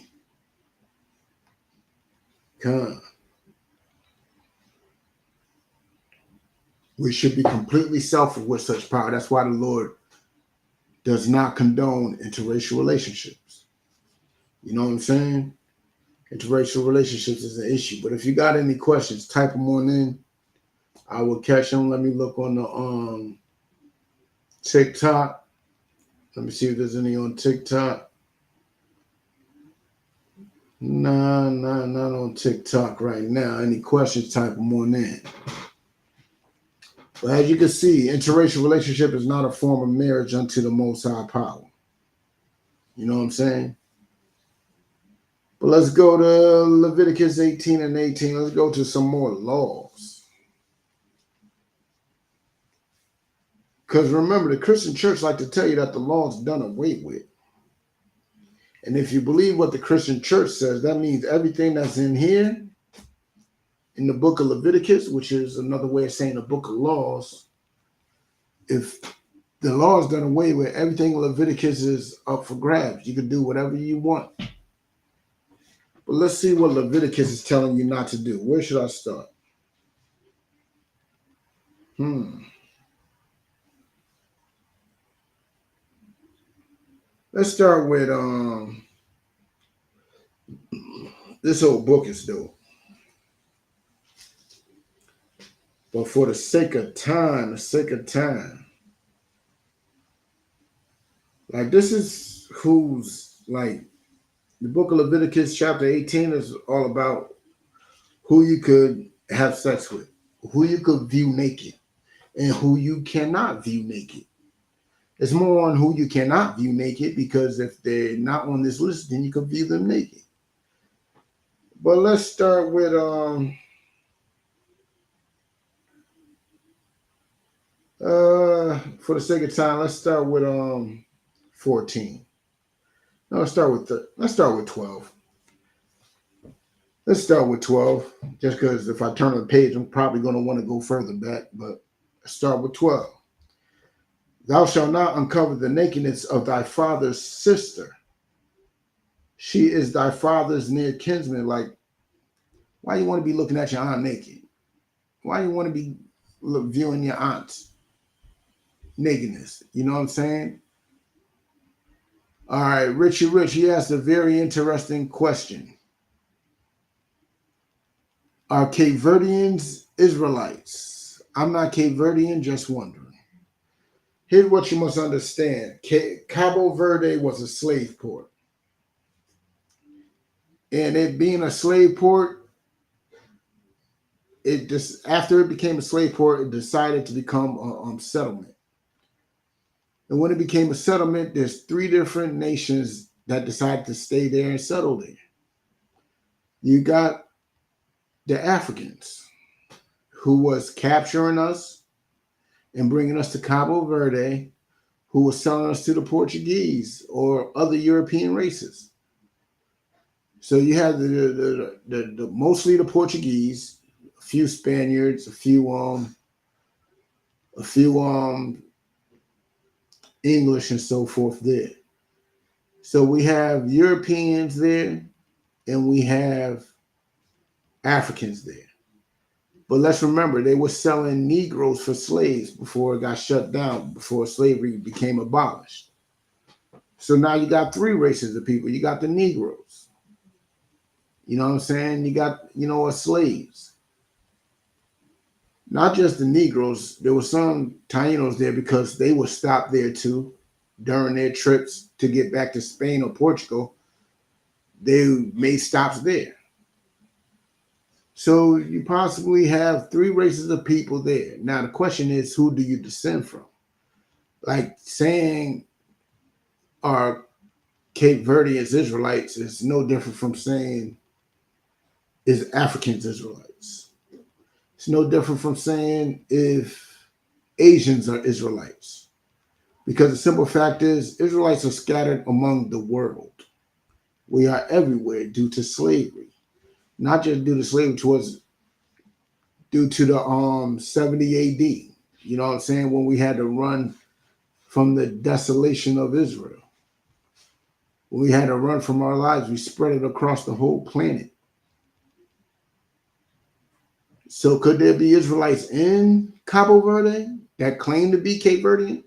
We should be completely selfish with such power. That's why the Lord does not condone interracial relationships. You know what I'm saying? Interracial relationships is an issue. But if you got any questions, type them on in. I will catch them. Let me look on the TikTok. Let me see if there's any on TikTok. Nah, not on TikTok right now. Any questions, type them on in. But as you can see, interracial relationship is not a form of marriage unto the Most High power. You know what I'm saying? But let's go to Leviticus 18 and 18. Let's go to some more laws. Because remember, the Christian church like to tell you that the law is done away with. And if you believe what the Christian church says, that means everything that's in here, in the book of Leviticus, which is another way of saying the book of laws, if the law is done away with, everything in Leviticus is up for grabs. You can do whatever you want. But let's see what Leviticus is telling you not to do. Where should I start? Let's start with this whole book is dope. But for the sake of time, like this is who's like the book of Leviticus chapter 18 is all about who you could have sex with, who you could view naked, and who you cannot view naked. It's more on who you cannot view naked, because if they're not on this list, then you can view them naked. But let's start with for the sake of time, let's start with 14. No, let's start with 12. Let's start with 12, just because if I turn the page, I'm probably going to want to go further back, but let's start with 12. Thou shalt not uncover the nakedness of thy father's sister. She is thy father's near kinsman. Like, why you want to be looking at your aunt naked? Why you want to be viewing your aunt's nakedness? You know what I'm saying? All right, Richie Rich, he asked a very interesting question. Are Cape Verdeans Israelites? I'm not Cape Verdean, just wondering. Here's what you must understand. Cabo Verde was a slave port. And it being a slave port, it just after it became a slave port, it decided to become a settlement. And when it became a settlement, there's three different nations that decided to stay there and settle there. You got the Africans, who was capturing us and bringing us to Cabo Verde, who was selling us to the Portuguese or other European races. So you had the mostly the Portuguese, a few Spaniards, a few English and so forth there. So we have Europeans there and we have Africans there. But let's remember, they were selling Negroes for slaves before it got shut down, before slavery became abolished. So now you got three races of people. You got the Negroes. You know what I'm saying? You got, slaves. Not just the Negroes. There were some Tainos there because they were stopped there too during their trips to get back to Spain or Portugal. They made stops there. So you possibly have three races of people there. Now the question is, who do you descend from? Like saying are Cape Verdeans Israelites is no different from saying is Africans Israelites. It's no different from saying if Asians are Israelites. Because the simple fact is, Israelites are scattered among the world. We are everywhere due to slavery. Not just due to slavery, due to the 70 AD. You know what I'm saying? When we had to run from the desolation of Israel. When we had to run from our lives, we spread it across the whole planet. So could there be Israelites in Cabo Verde that claim to be Cape Verdean?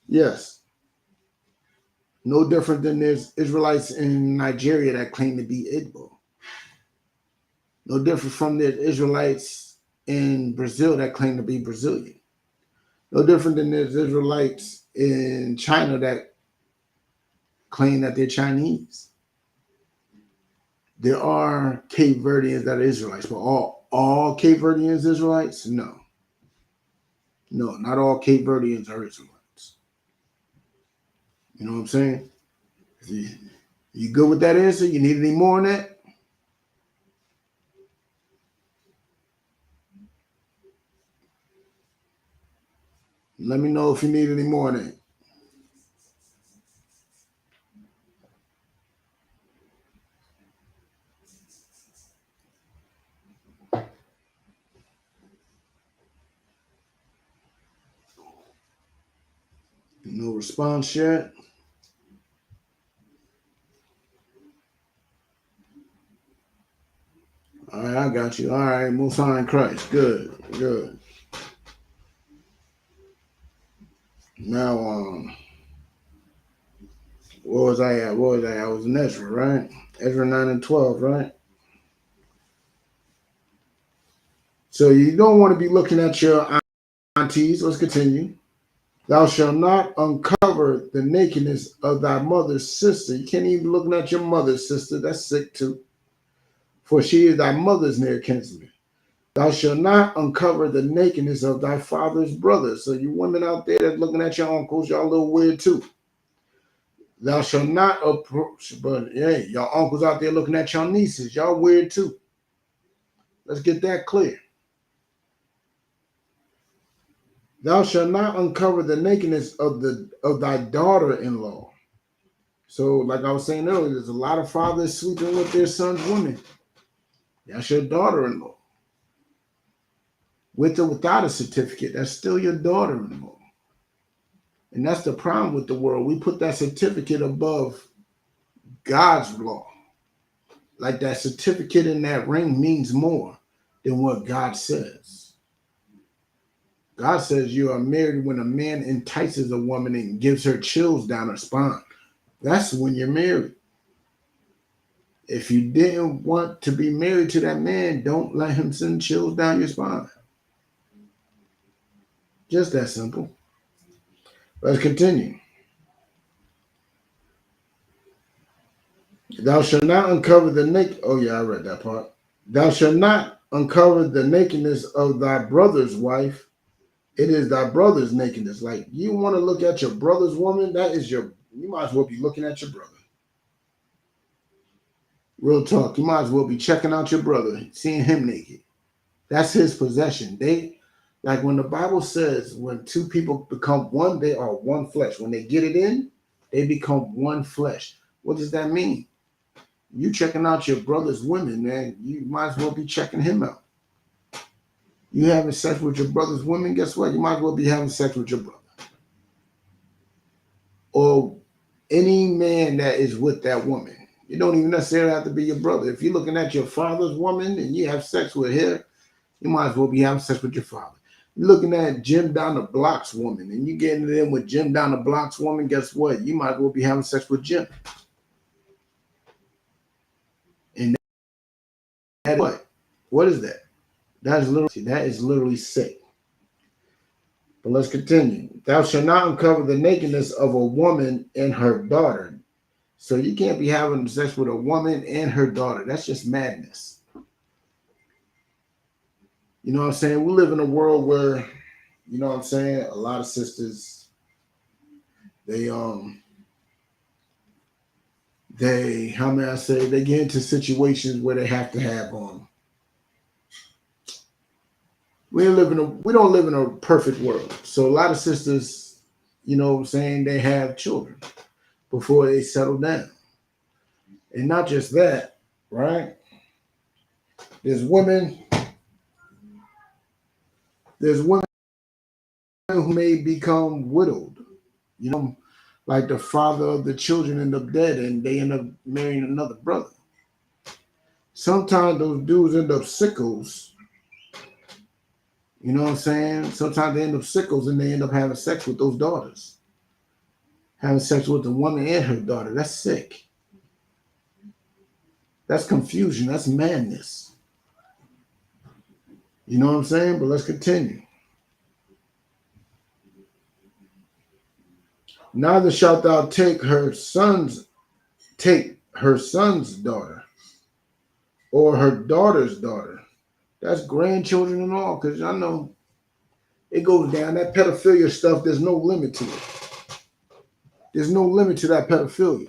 Yes. No different than there's Israelites in Nigeria that claim to be Igbo. No different from the Israelites in Brazil that claim to be Brazilian. No different than there's Israelites in China that claim that they're Chinese. There are Cape Verdeans that are Israelites, but all Cape Verdeans Israelites? No. No, not all Cape Verdeans are Israelites. You know what I'm saying? You good with that answer? You need any more on that? Let me know if you need any more on that. No response yet? All right, I got you. All right, Most High in Christ. Good, good. Now, what was I at? I was in Ezra, right? Ezra 9 and 12, right? So you don't want to be looking at your aunties. Let's continue. Thou shalt not uncover the nakedness of thy mother's sister. You can't even be looking at your mother's sister. That's sick too. For she is thy mother's near kinsman. Thou shalt not uncover the nakedness of thy father's brother. So you women out there that's looking at your uncles, y'all a little weird too. Thou shalt not approach, but hey, y'all uncles out there looking at your nieces, y'all weird too. Let's get that clear. Thou shalt not uncover the nakedness of thy daughter-in-law. So, like I was saying earlier, there's a lot of fathers sleeping with their sons' women. That's your daughter-in-law. With or without a certificate, that's still your daughter-in-law. And that's the problem with the world. We put that certificate above God's law. Like that certificate in that ring means more than what God says. God says you are married when a man entices a woman and gives her chills down her spine. That's when you're married. If you didn't want to be married to that man, don't let him send chills down your spine. Just that simple. Let's continue. Thou shalt not uncover the naked. Oh yeah, I read that part. Thou shalt not uncover the nakedness of thy brother's wife. It is thy brother's nakedness. Like you want to look at your brother's woman, that is your. You might as well be looking at your brother. Real talk. You might as well be checking out your brother, seeing him naked. That's his possession. Like when the Bible says, when two people become one, they are one flesh. When they get it in, they become one flesh. What does that mean? You checking out your brother's women, man. You might as well be checking him out. You having sex with your brother's women, guess what? You might as well be having sex with your brother. Or any man that is with that woman. You don't even necessarily have to be your brother. If you're looking at your father's woman and you have sex with her, you might as well be having sex with your father. You're looking at Jim down the block's woman and you getting it in with Jim down the block's woman, guess what? You might as well be having sex with Jim. And that what? What is that? That is literally sick. But let's continue. Thou shalt not uncover the nakedness of a woman and her daughter. So you can't be having sex with a woman and her daughter. That's just madness. You know what I'm saying? We live in a world where, you know what I'm saying, a lot of sisters, they how may I say, they get into situations where they have to have we don't live in a perfect world. So a lot of sisters, you know what I'm saying, they have children before they settle down. And not just that, right? There's women who may become widowed, you know, like the father of the children end up dead and they end up marrying another brother. Sometimes those dudes end up sickos. You know what I'm saying? Sometimes they end up sickos and they end up having sex with those daughters. Having sex with the woman and her daughter. That's sick. That's confusion. That's madness. You know what I'm saying? But let's continue. Neither shalt thou take her son's daughter or her daughter's daughter. That's grandchildren and all, because I know it goes down. That pedophilia stuff, there's no limit to it. There's no limit to that pedophilia.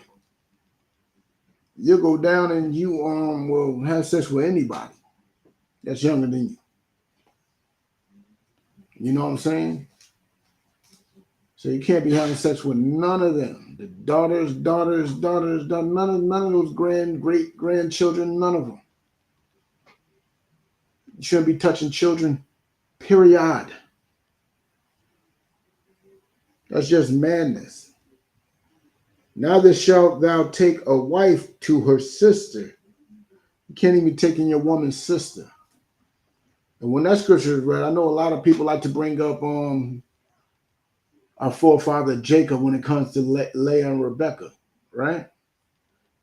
You'll go down and you will have sex with anybody that's younger than you. You know what I'm saying? So you can't be having sex with none of them. The daughters, none of those great grandchildren, none of them. You shouldn't be touching children, period. That's just madness. Neither shalt thou take a wife to her sister. You can't even take in your woman's sister. And when that scripture is read, I know a lot of people like to bring up our forefather Jacob when it comes to Leah and Rebecca, right?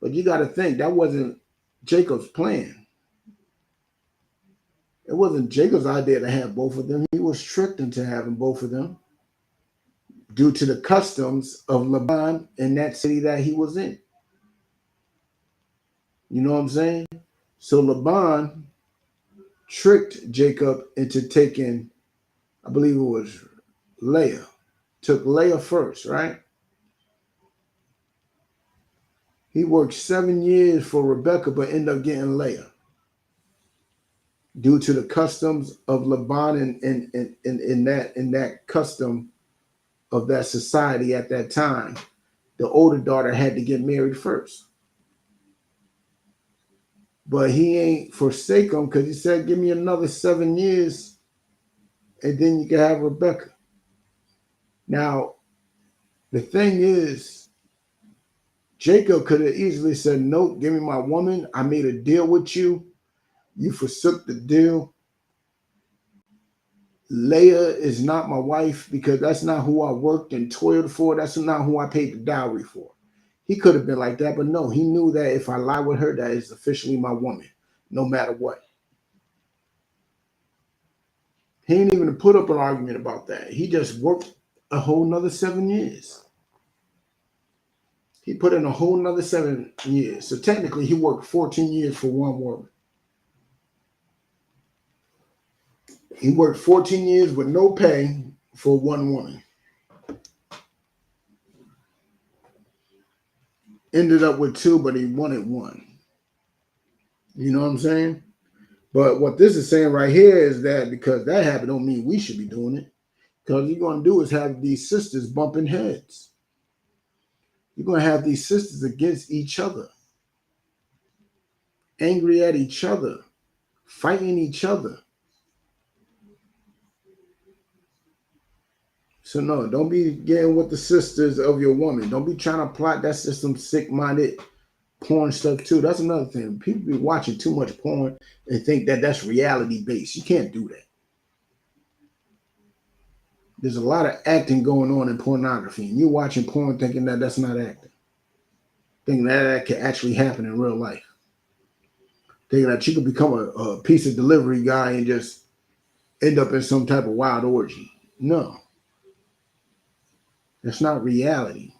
But you got to think that wasn't Jacob's plan. It wasn't Jacob's idea to have both of them. He was tricked into having both of them due to the customs of Laban in that city that he was in. You know what I'm saying? So Laban tricked Jacob into taking, I believe it was Leah. Took Leah first, right? He worked 7 years for Rebecca, but ended up getting Leah due to the customs of Laban and in that custom of that society at that time. The older daughter had to get married first. But he ain't forsake him because he said, give me another 7 years and then you can have Rebecca. Now, The thing is, Jacob could have easily said, "No, give me my woman. I made a deal with you. You forsook the deal. Leah is not my wife because that's not who I worked and toiled for. That's not who I paid the dowry for." He could have been like that, but no, he knew that if I lie with her, that is officially my woman, no matter what. He ain't even put up an argument about that. He just worked a whole nother 7 years. He put in a whole nother 7 years. So technically, he worked 14 years for one woman. He worked 14 years with no pay for one woman. Ended up with two, but he wanted one. You know what I'm saying? But what this is saying right here is that because that happened don't mean we should be doing it. Because you're going to do is have these sisters bumping heads. You're going to have these sisters against each other, angry at each other, fighting each other. So no, don't be getting with the sisters of your woman. Don't be trying to plot. That's just some sick-minded porn stuff too. That's another thing. People be watching too much porn and think that that's reality based. You can't do that. There's a lot of acting going on in pornography, and you're watching porn thinking that that's not acting. Thinking that that can actually happen in real life. Thinking that you could become a pizza delivery guy and just end up in some type of wild orgy. No, that's not reality.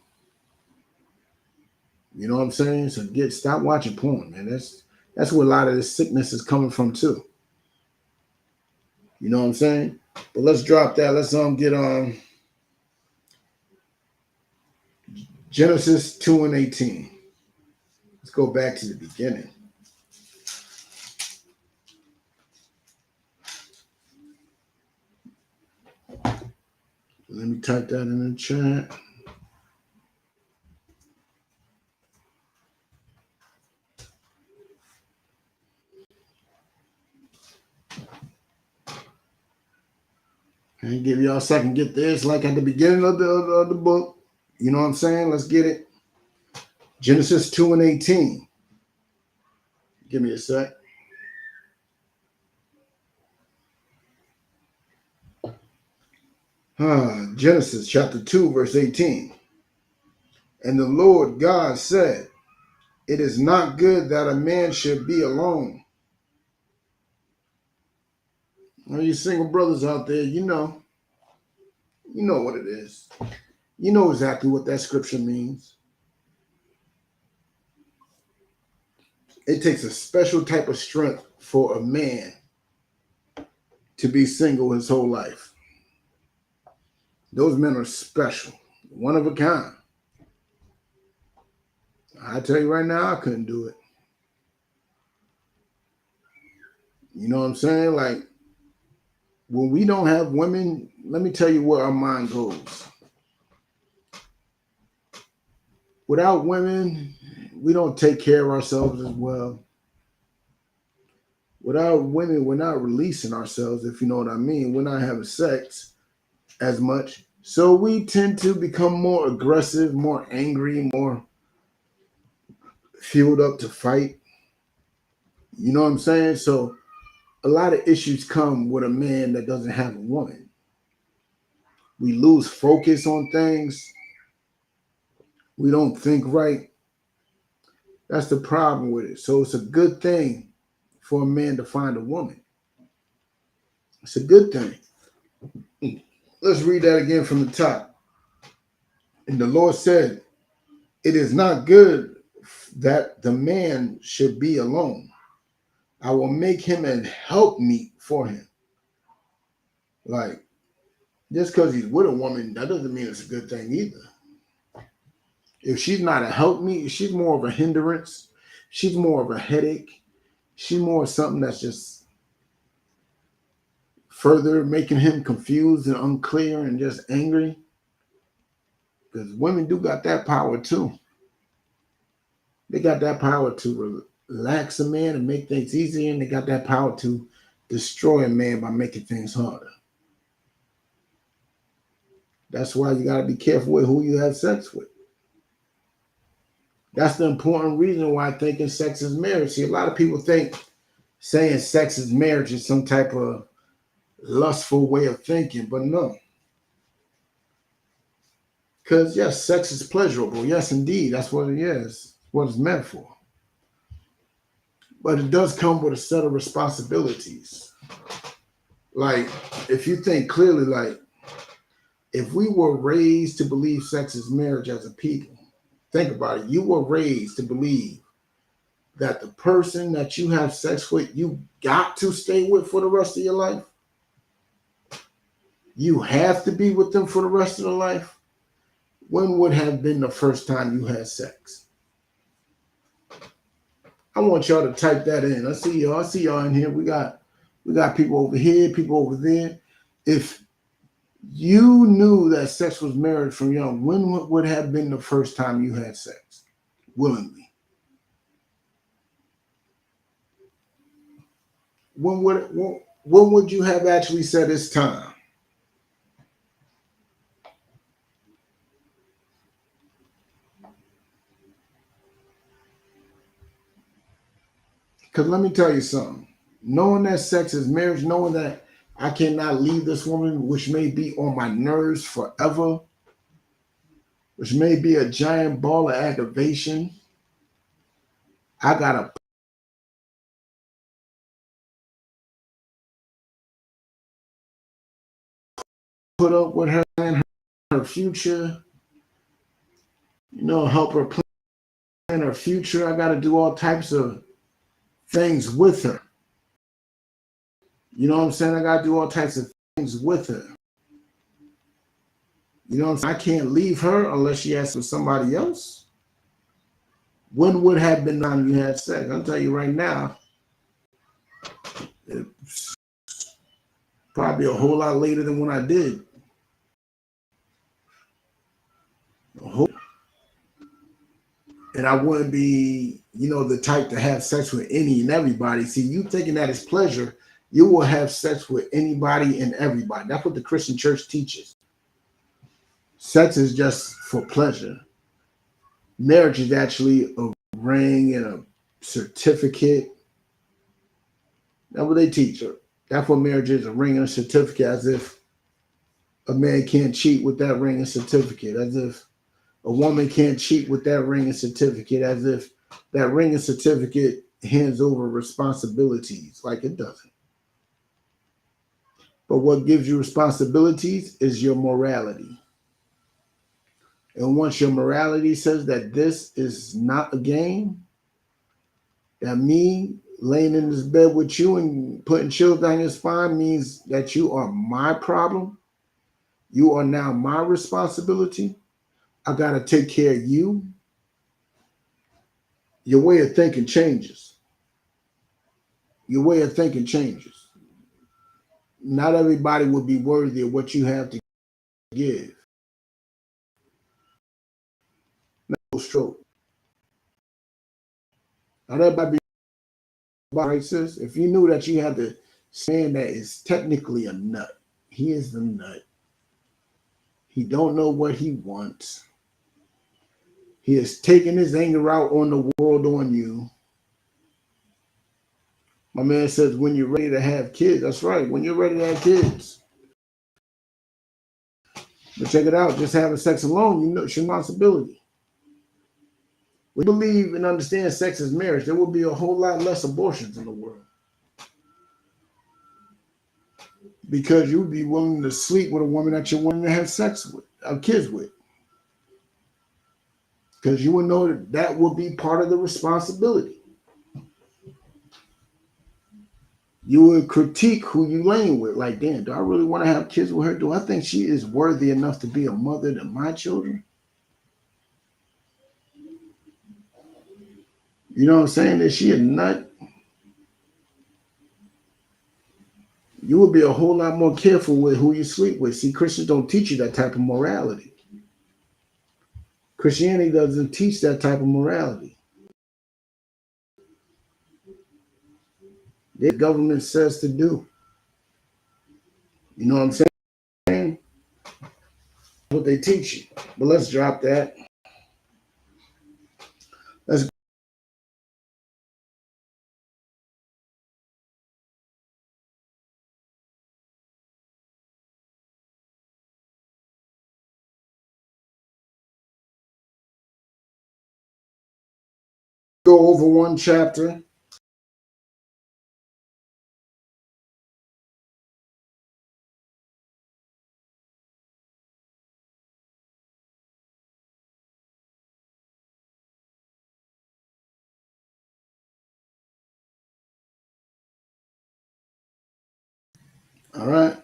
You know what I'm saying? So stop watching porn, man. That's where a lot of this sickness is coming from too. You know what I'm saying? But let's drop that. Let's get Genesis 2:18. Let's go back to the beginning. Let me type that in the chat. And give y'all a second. Get this like at the beginning of the book. You know what I'm saying? Let's get it. Genesis 2:18. Give me a sec. Genesis chapter 2, verse 18. And the Lord God said, "It is not good that a man should be alone." All you single brothers out there, you know what it is. You know exactly what that scripture means. It takes a special type of strength for a man to be single his whole life. Those men are special, one of a kind. I tell you right now, I couldn't do it. You know what I'm saying? Like, when we don't have women, let me tell you where our mind goes. Without women, we don't take care of ourselves as well. Without women, we're not releasing ourselves, if you know what I mean. We're not having sex as much. So we tend to become more aggressive, more angry, more fueled up to fight. You know what I'm saying? So a lot of issues come with a man that doesn't have a woman. We lose focus on things. We don't think right. That's the problem with it. So it's a good thing for a man to find a woman. It's a good thing. Let's read that again from the top. And the Lord said, "It is not good that the man should be alone. I will make him an helpmeet for him." Like, just because he's with a woman, that doesn't mean it's a good thing either. If she's not a helpmeet, she's more of a hindrance. She's more of a headache. She's more of something that's just further making him confused and unclear and just angry. Because women do got that power too. They got that power to relax a man and make things easier, and they got that power to destroy a man by making things harder. That's why you got to be careful with who you have sex with. That's the important reason why thinking sex is marriage. See, a lot of people think saying sex is marriage is some type of lustful way of thinking, but no. Because yes, sex is pleasurable. Yes, indeed, that's what it is. What it's meant for. But it does come with a set of responsibilities. Like, if you think clearly, like, if we were raised to believe sex is marriage as a people, think about it. You were raised to believe that the person that you have sex with, you got to stay with for the rest of your life. You have to be with them for the rest of their life. When would have been the first time you had sex? I want y'all to type that in. I see y'all. I see y'all in here. We got people over here, people over there. If you knew that sex was marriage from young, when would have been the first time you had sex willingly? When would you have actually said it's time? Because let me tell you something. Knowing that sex is marriage, knowing that I cannot leave this woman, which may be on my nerves forever, which may be a giant ball of aggravation, I gotta put up with her and her future, help her plan her future. I gotta do all types of things with her. You know what I'm saying? I gotta do all types of things with her. You know what I'm saying? I can't leave her unless she has with somebody else. When would have been the time you had sex? I'll tell you right now, it's probably a whole lot later than when I did. And I wouldn't be, the type to have sex with any and everybody. See, you thinking that is pleasure, you will have sex with anybody and everybody. That's what the Christian church teaches. Sex is just for pleasure. Marriage is actually a ring and a certificate. That's what they teach. That's what marriage is, a ring and a certificate, as if a man can't cheat with that ring and certificate, as if a woman can't cheat with that ring and certificate, as if that ring and certificate hands over responsibilities. Like it doesn't. But what gives you responsibilities is your morality. And once your morality says that this is not a game, that me laying in this bed with you and putting chills down your spine means that you are my problem. You are now my responsibility. I got to take care of you. Your way of thinking changes. Your way of thinking changes. Not everybody will be worthy of what you have to give. No stroke. Not everybody be right, sis. If you knew that you had to stand that is technically a nut. He is the nut. He don't know what he wants. He is taking his anger out on the world, on you. My man says, when you're ready to have kids, that's right. When you're ready to have kids. But check it out, just having sex alone, it's your responsibility. We believe and understand sex is marriage, there will be a whole lot less abortions in the world. Because you would be willing to sleep with a woman that you're willing to have sex with, have kids with. Because you would know that will be part of the responsibility. You would critique who you laying with. Like, damn, do I really want to have kids with her? Do I think she is worthy enough to be a mother to my children? You know what I'm saying? Is she a nut? You would be a whole lot more careful with who you sleep with. See, Christians don't teach you that type of morality. Christianity doesn't teach that type of morality. The government says to do. You know what I'm saying? what they teach you. But let's drop that. Let's go over one chapter. All right.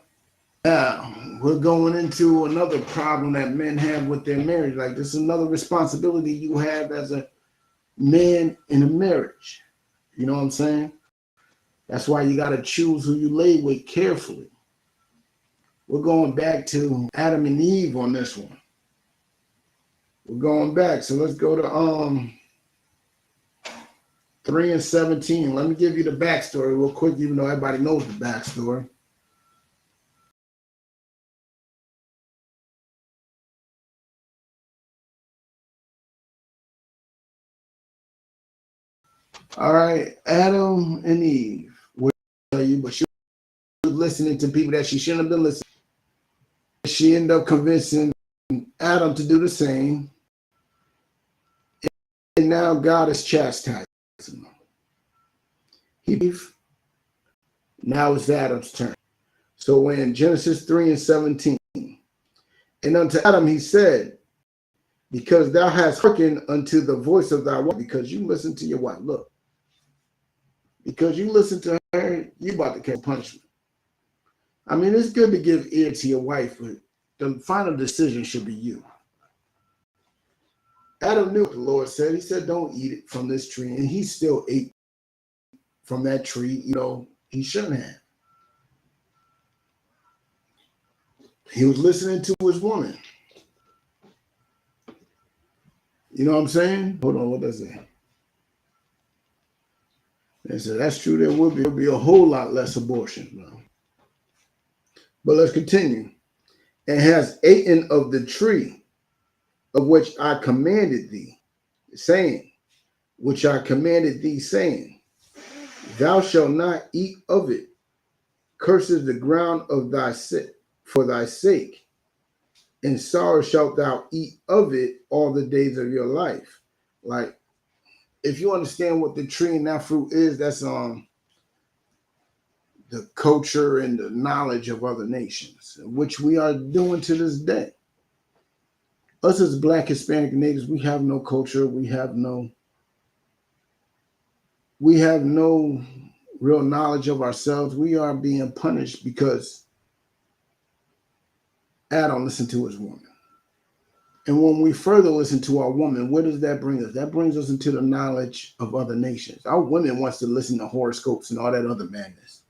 Now we're going into another problem that men have with their marriage. Like this is another responsibility you have as a man in a marriage. You know what I'm saying? That's why you got to choose who you lay with carefully. We're going back to Adam and Eve on this one. We're going back. So let's go to 3 and 17. Let me give you the backstory real quick, even though everybody knows the backstory. All right, Adam and Eve. We'll tell you, but she was listening to people that she shouldn't have been listening. She ended up convincing Adam to do the same. And now God is chastising him. Now it's Adam's turn. So in Genesis 3 and 17, and unto Adam he said, because thou hast hearkened unto the voice of thy wife, because you listen to your wife. Look, because you listen to her, you about to catch punishment. I mean, it's good to give ear to your wife, but the final decision should be you. Adam knew what the Lord said. He said, don't eat it from this tree. And he still ate from that tree. You know, he shouldn't have. He was listening to his woman. You know what I'm saying? Hold on, what does it say? They said, that's true, there will be a whole lot less abortion. No. But let's continue. And has eaten of the tree of which I commanded thee, saying, which I commanded thee, saying, thou shalt not eat of it. Curses the ground of thy for thy sake, and sorrow shalt thou eat of it all the days of your life. Like, if you understand what the tree and that fruit is, that's the culture and the knowledge of other nations, which we are doing to this day. Us as Black, Hispanic, natives, we have no culture. We have no real knowledge of ourselves. We are being punished because Adam listened to his woman. And when we further listen to our woman, where does that bring us? That brings us into the knowledge of other nations. Our women wants to listen to horoscopes and all that other madness.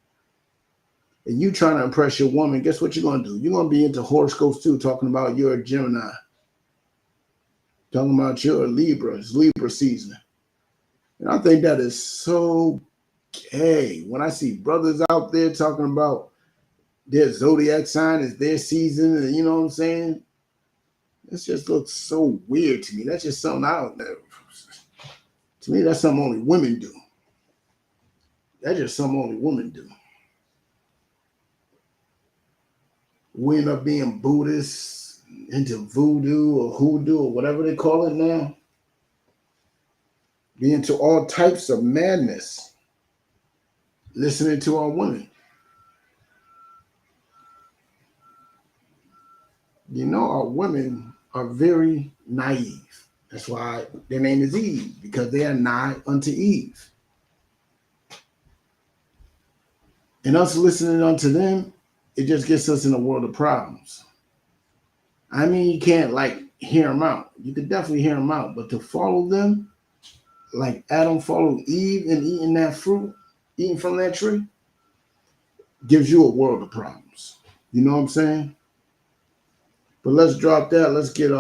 And you trying to impress your woman, guess what you're going to do? You're going to be into horoscopes too, talking about you're a Gemini. Talking about you're a Libra. It's Libra season. And I think that is so gay. When I see brothers out there talking about their zodiac sign is their season, and you know what I'm saying? This just looks so weird to me. That's just something I don't know. To me, that's something only women do. That's just something only women do. We end up being Buddhists, into voodoo or hoodoo or whatever they call it now. Be into all types of madness. Listening to our women. You know, our women are very naive. That's why their name is Eve, because they are nigh unto Eve. And us listening unto them, it just gets us in a world of problems. I mean, you can't like hear them out. You could definitely hear them out, but to follow them, like Adam followed Eve and eating that fruit, eating from that tree, gives you a world of problems. You know what I'm saying? But let's drop that. Let's get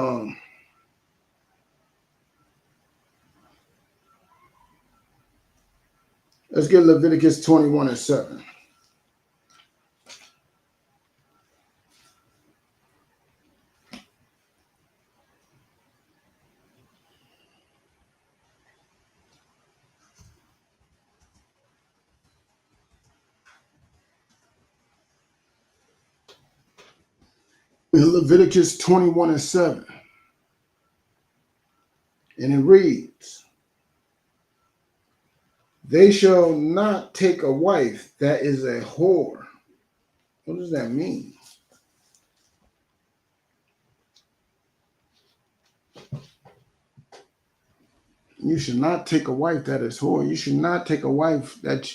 let's get Leviticus 21 and 7. In Leviticus 21:7, and it reads, they shall not take a wife that is a whore. What does that mean? You should not take a wife that is whore. You should not take a wife that,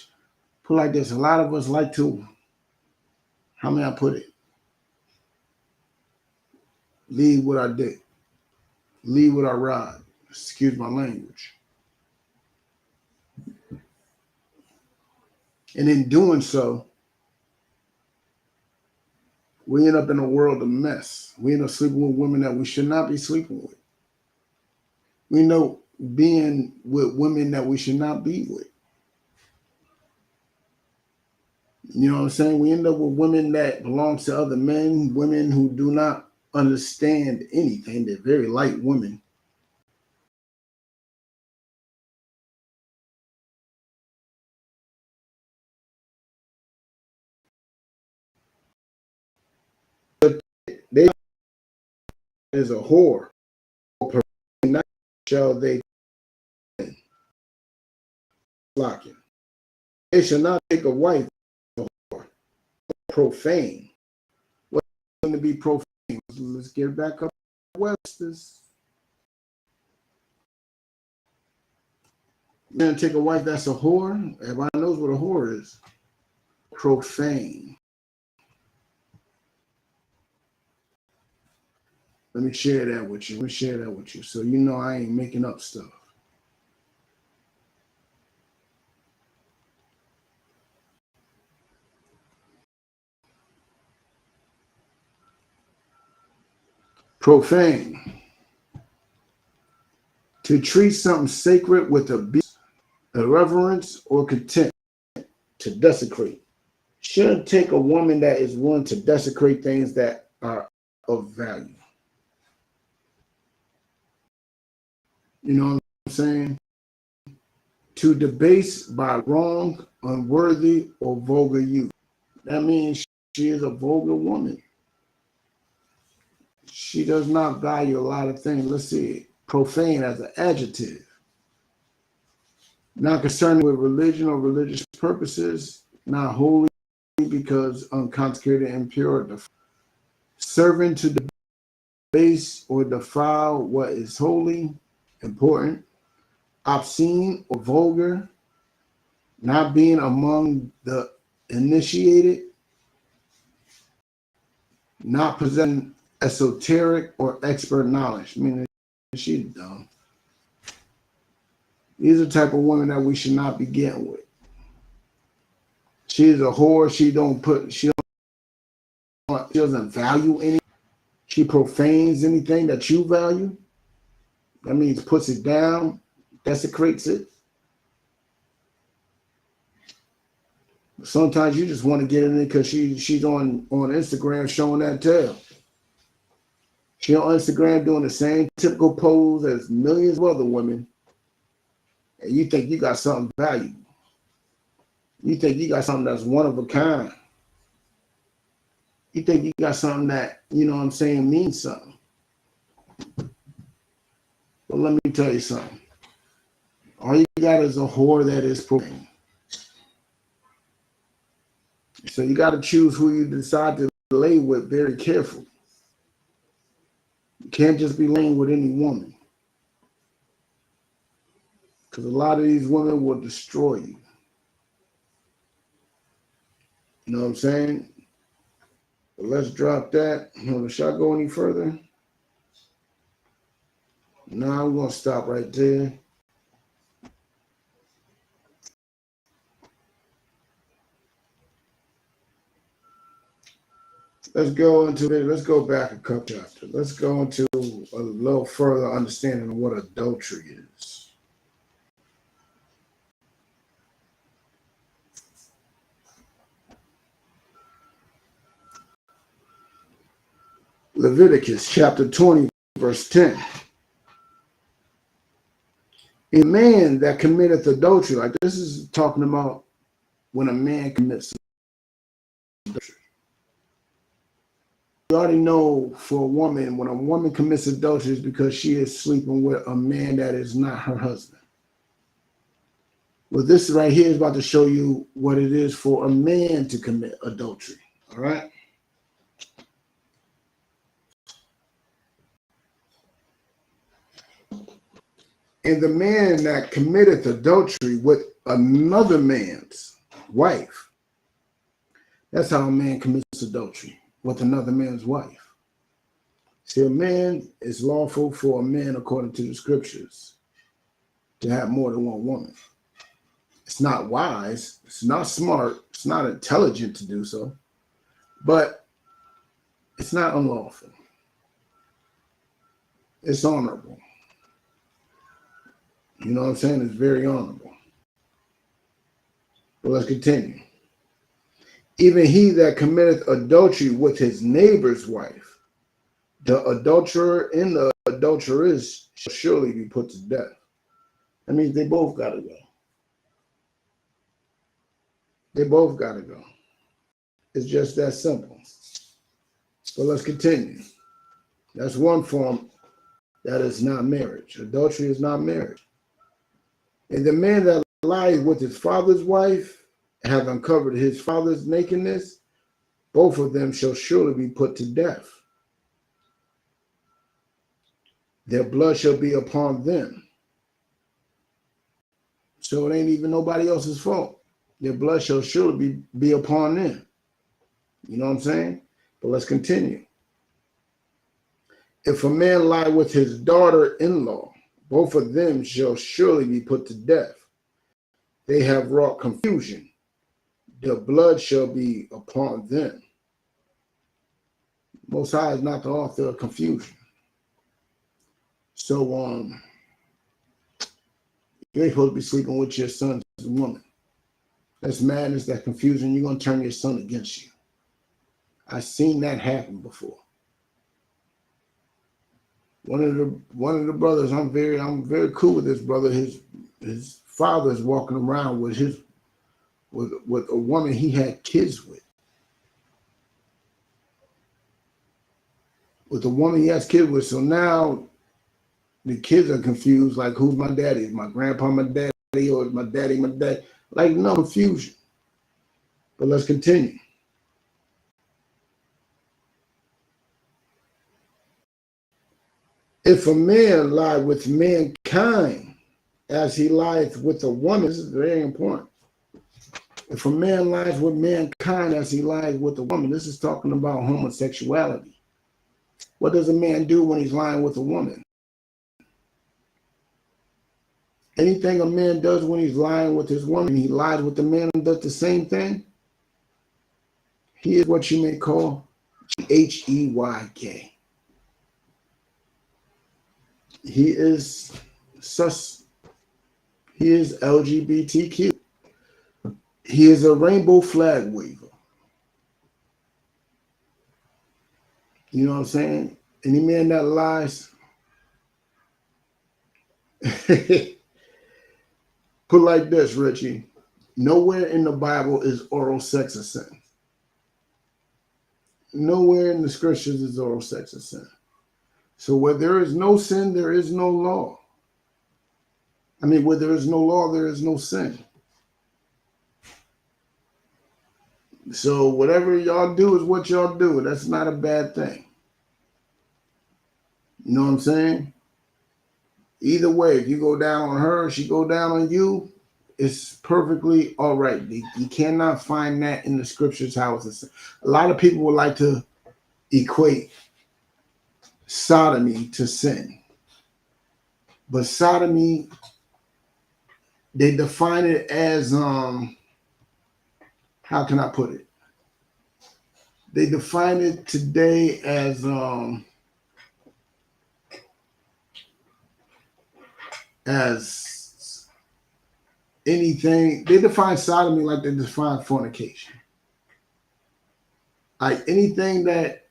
put like this, a lot of us like to, how may I put it? Lead with our dick. Lead with our rod. Excuse my language. And in doing so, we end up in a world of mess. We end up sleeping with women that we should not be sleeping with. We know being with women that we should not be with. You know what I'm saying? We end up with women that belong to other men, women who do not understand anything. They're very light women. They is a whore. Not shall they lock it. They shall not take a wife, a whore, profane. What's going to be profane? Let's get back up to Webster's. You're going to take a wife that's a whore? Everybody knows what a whore is. Profane. Let me share that with you. So you know I ain't making up stuff. Profane. To treat something sacred with abuse, irreverence, or contempt. To desecrate. Shouldn't take a woman that is willing to desecrate things that are of value. You know what I'm saying? To debase by wrong, unworthy, or vulgar use. That means she is a vulgar woman. She does not value a lot of things. Let's see. Profane as an adjective. Not concerned with religion or religious purposes. Not holy because unconsecrated, impure. Serving to debase or defile what is holy, important. Obscene or vulgar. Not being among the initiated. Not possessing esoteric or expert knowledge. I mean, she's dumb. These are the type of women that we should not be getting with. She is a whore. She doesn't value anything. She profanes anything that you value. That means puts it down, desecrates it. Sometimes you just want to get in it because she's on Instagram showing that tail. She on Instagram doing the same typical pose as millions of other women. And you think you got something valuable. You think you got something that's one of a kind. You think you got something that, you know what I'm saying, means something. But let me tell you something. All you got is a whore that is profane. So you got to choose who you decide to lay with very carefully. You can't just be laying with any woman. Because a lot of these women will destroy you. You know what I'm saying? But let's drop that. Should I go any further? No, I'm going to stop right there. Let's go back a couple chapters. Let's go into a little further understanding of what adultery is. Leviticus chapter 20, verse 10. A man that committeth adultery, like this is talking about when a man commits adultery. already know for a woman, when a woman commits adultery, is because she is sleeping with a man that is not her husband. Well, this right here is about to show you what it is for a man to commit adultery. All right. And the man that committeth adultery with another man's wife, that's how a man commits adultery, with another man's wife. See, a man, is lawful for a man, according to the scriptures, to have more than one woman. It's not wise, it's not smart, it's not intelligent to do so, but it's not unlawful. It's honorable. You know what I'm saying? It's very honorable. But let's continue. Even he that committeth adultery with his neighbor's wife, the adulterer and the adulteress shall surely be put to death. That means they both got to go. They both got to go. It's just that simple. But let's continue. That's one form that is not marriage. Adultery is not marriage. And the man that lies with his father's wife, have uncovered his father's nakedness, both of them shall surely be put to death. Their blood shall be upon them. So it ain't even nobody else's fault. Their blood shall surely be upon them. You know what I'm saying? But let's continue. If a man lie with his daughter-in-law, both of them shall surely be put to death. They have wrought confusion. The blood shall be upon them. Most High is not the author of confusion. So, you ain't supposed to be sleeping with your son's woman. That's madness, that confusion. You're going to turn your son against you. I've seen that happen before. One of the brothers, I'm very cool with this brother. His father is walking around with a woman he had kids with. With the woman he has kids with. So now the kids are confused, like, who's my daddy? Is my grandpa my daddy, or is my daddy my dad? Like, no confusion. But let's continue. If a man lie with mankind as he lieth with a woman, this is very important. If a man lies with mankind as he lies with a woman, this is talking about homosexuality. What does a man do when he's lying with a woman? Anything a man does when he's lying with his woman, he lies with the man and does the same thing. He is what you may call HEYK. He is LGBTQ. He is a rainbow flag waver. You know what I'm saying? Any man that lies, put like this, Richie. Nowhere in the Bible is oral sex a sin. Nowhere in the scriptures is oral sex a sin. So where there is no sin, there is no law. I mean, where there is no law, there is no sin. So whatever y'all do is what y'all do. That's not a bad thing. You know what I'm saying? Either way, if you go down on her, she go down on you, it's perfectly all right. You cannot find that in the scriptures how it's a sin. A lot of people would like to equate sodomy to sin. But sodomy, they define it as, how can I put it? They define it today as anything. They define sodomy like they define fornication. Like anything that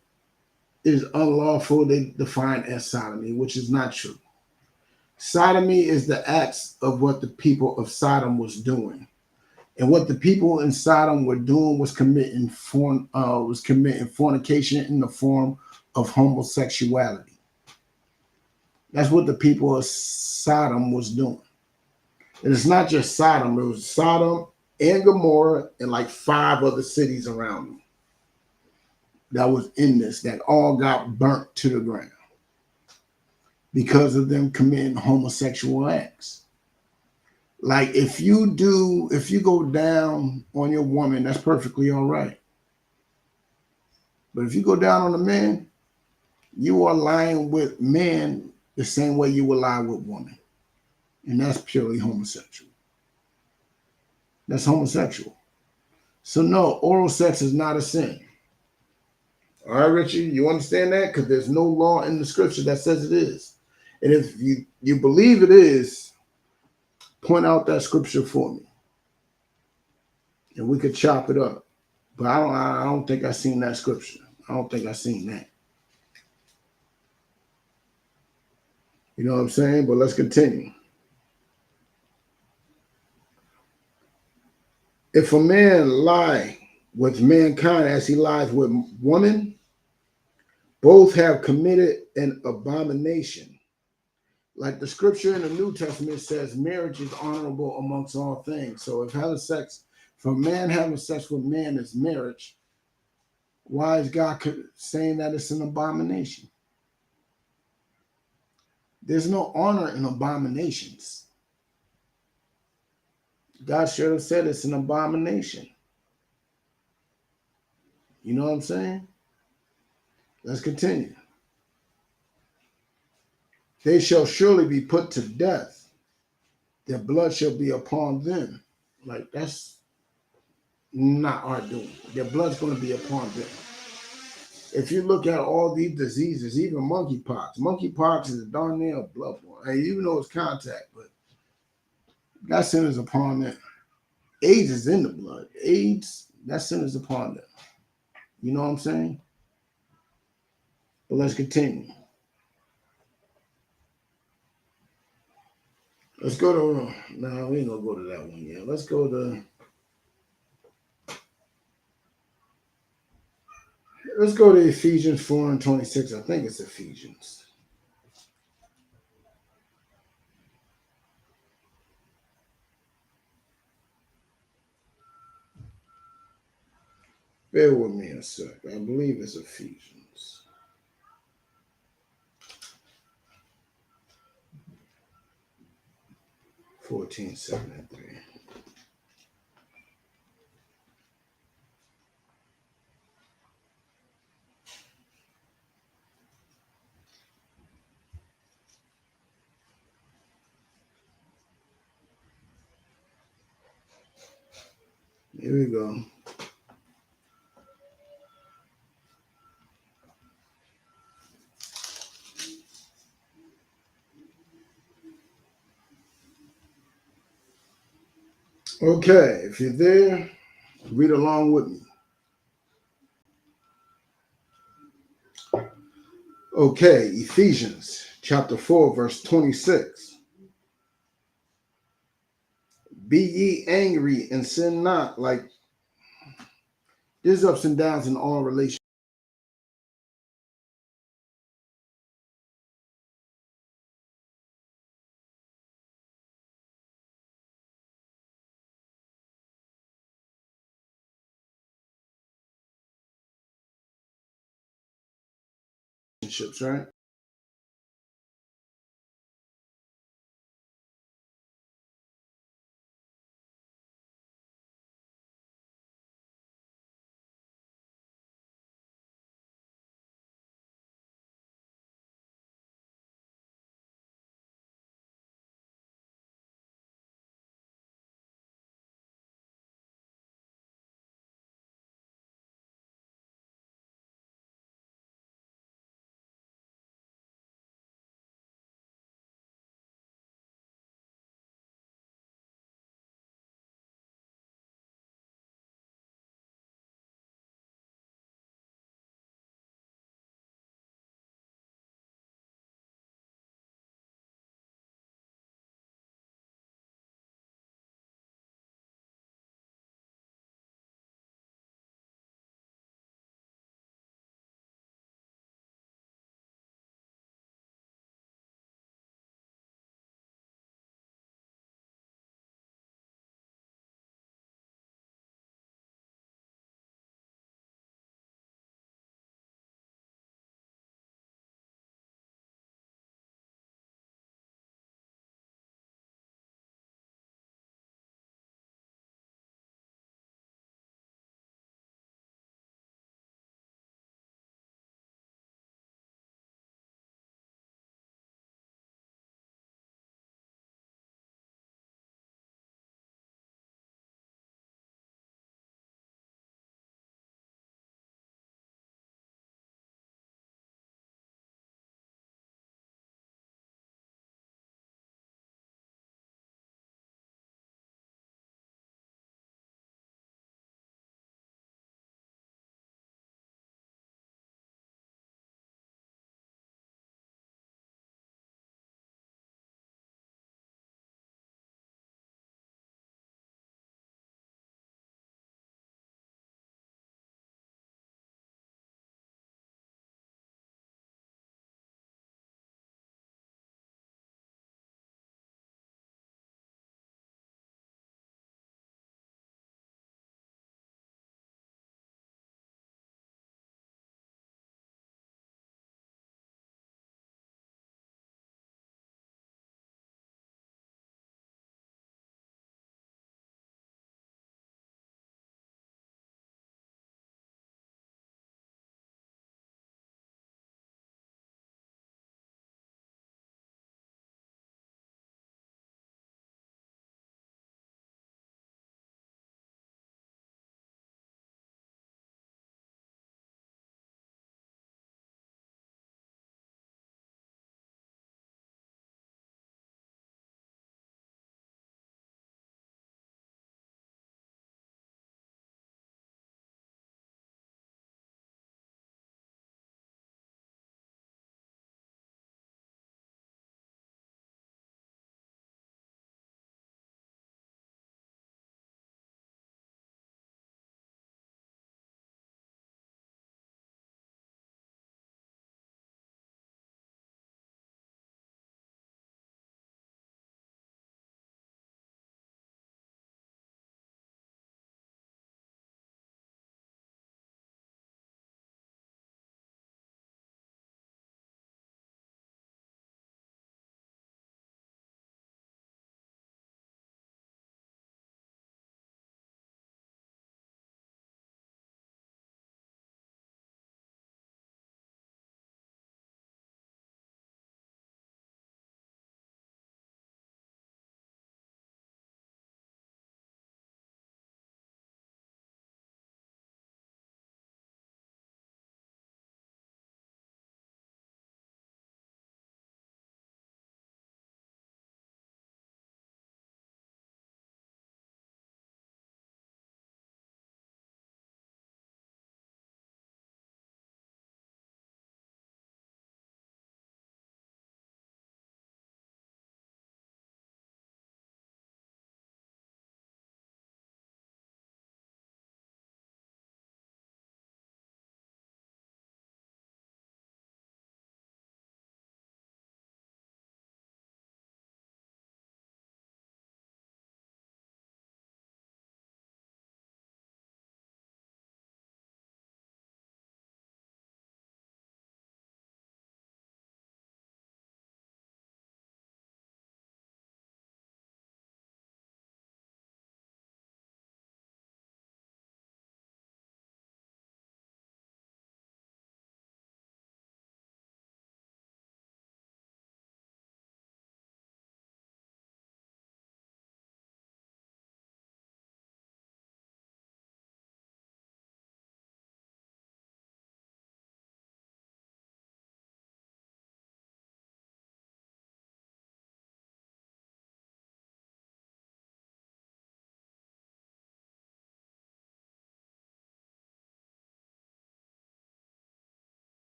is unlawful, they define as sodomy, which is not true. Sodomy is the acts of what the people of Sodom was doing. And what the people in Sodom were doing was committing fornication in the form of homosexuality. That's what the people of Sodom was doing. And it's not just Sodom, it was Sodom and Gomorrah and like 5 other cities around them that was in this, that all got burnt to the ground because of them committing homosexual acts. Like if you go down on your woman, that's perfectly all right. But if you go down on a man, you are lying with men the same way you will lie with woman. And that's purely homosexual. That's homosexual. So no, oral sex is not a sin. All right, Richie, you understand that? Because there's no law in the scripture that says it is. And if you believe it is, point out that scripture for me. And we could chop it up. But I don't think I've seen that scripture. I don't think I've seen that. You know what I'm saying? But let's continue. If a man lie with mankind as he lies with woman, both have committed an abomination. Like the scripture in the New Testament says, marriage is honorable amongst all things. So if a man having sex with man is marriage, why is God saying that it's an abomination? There's no honor in abominations. God should have said it's an abomination. You know what I'm saying? Let's continue. They shall surely be put to death. Their blood shall be upon them. Like, that's not our doing. Their blood's going to be upon them. If you look at all these diseases, even monkeypox is a darn near bloodborne. Hey, even though it's contact, but that sin is upon them. AIDS is in the blood. AIDS, that sin is upon them. You know what I'm saying? But let's continue. Let's go to, no, we ain't going to go to that one yet. Let's go to Ephesians 4:26. I think it's Ephesians. Bear with me a sec. I believe it's Ephesians. (14:73). Here we go. Okay, if you're there, read along with me. Okay, Ephesians chapter 4, verse 26. Be ye angry and sin not. Like, there's ups and downs in all relationships. Right?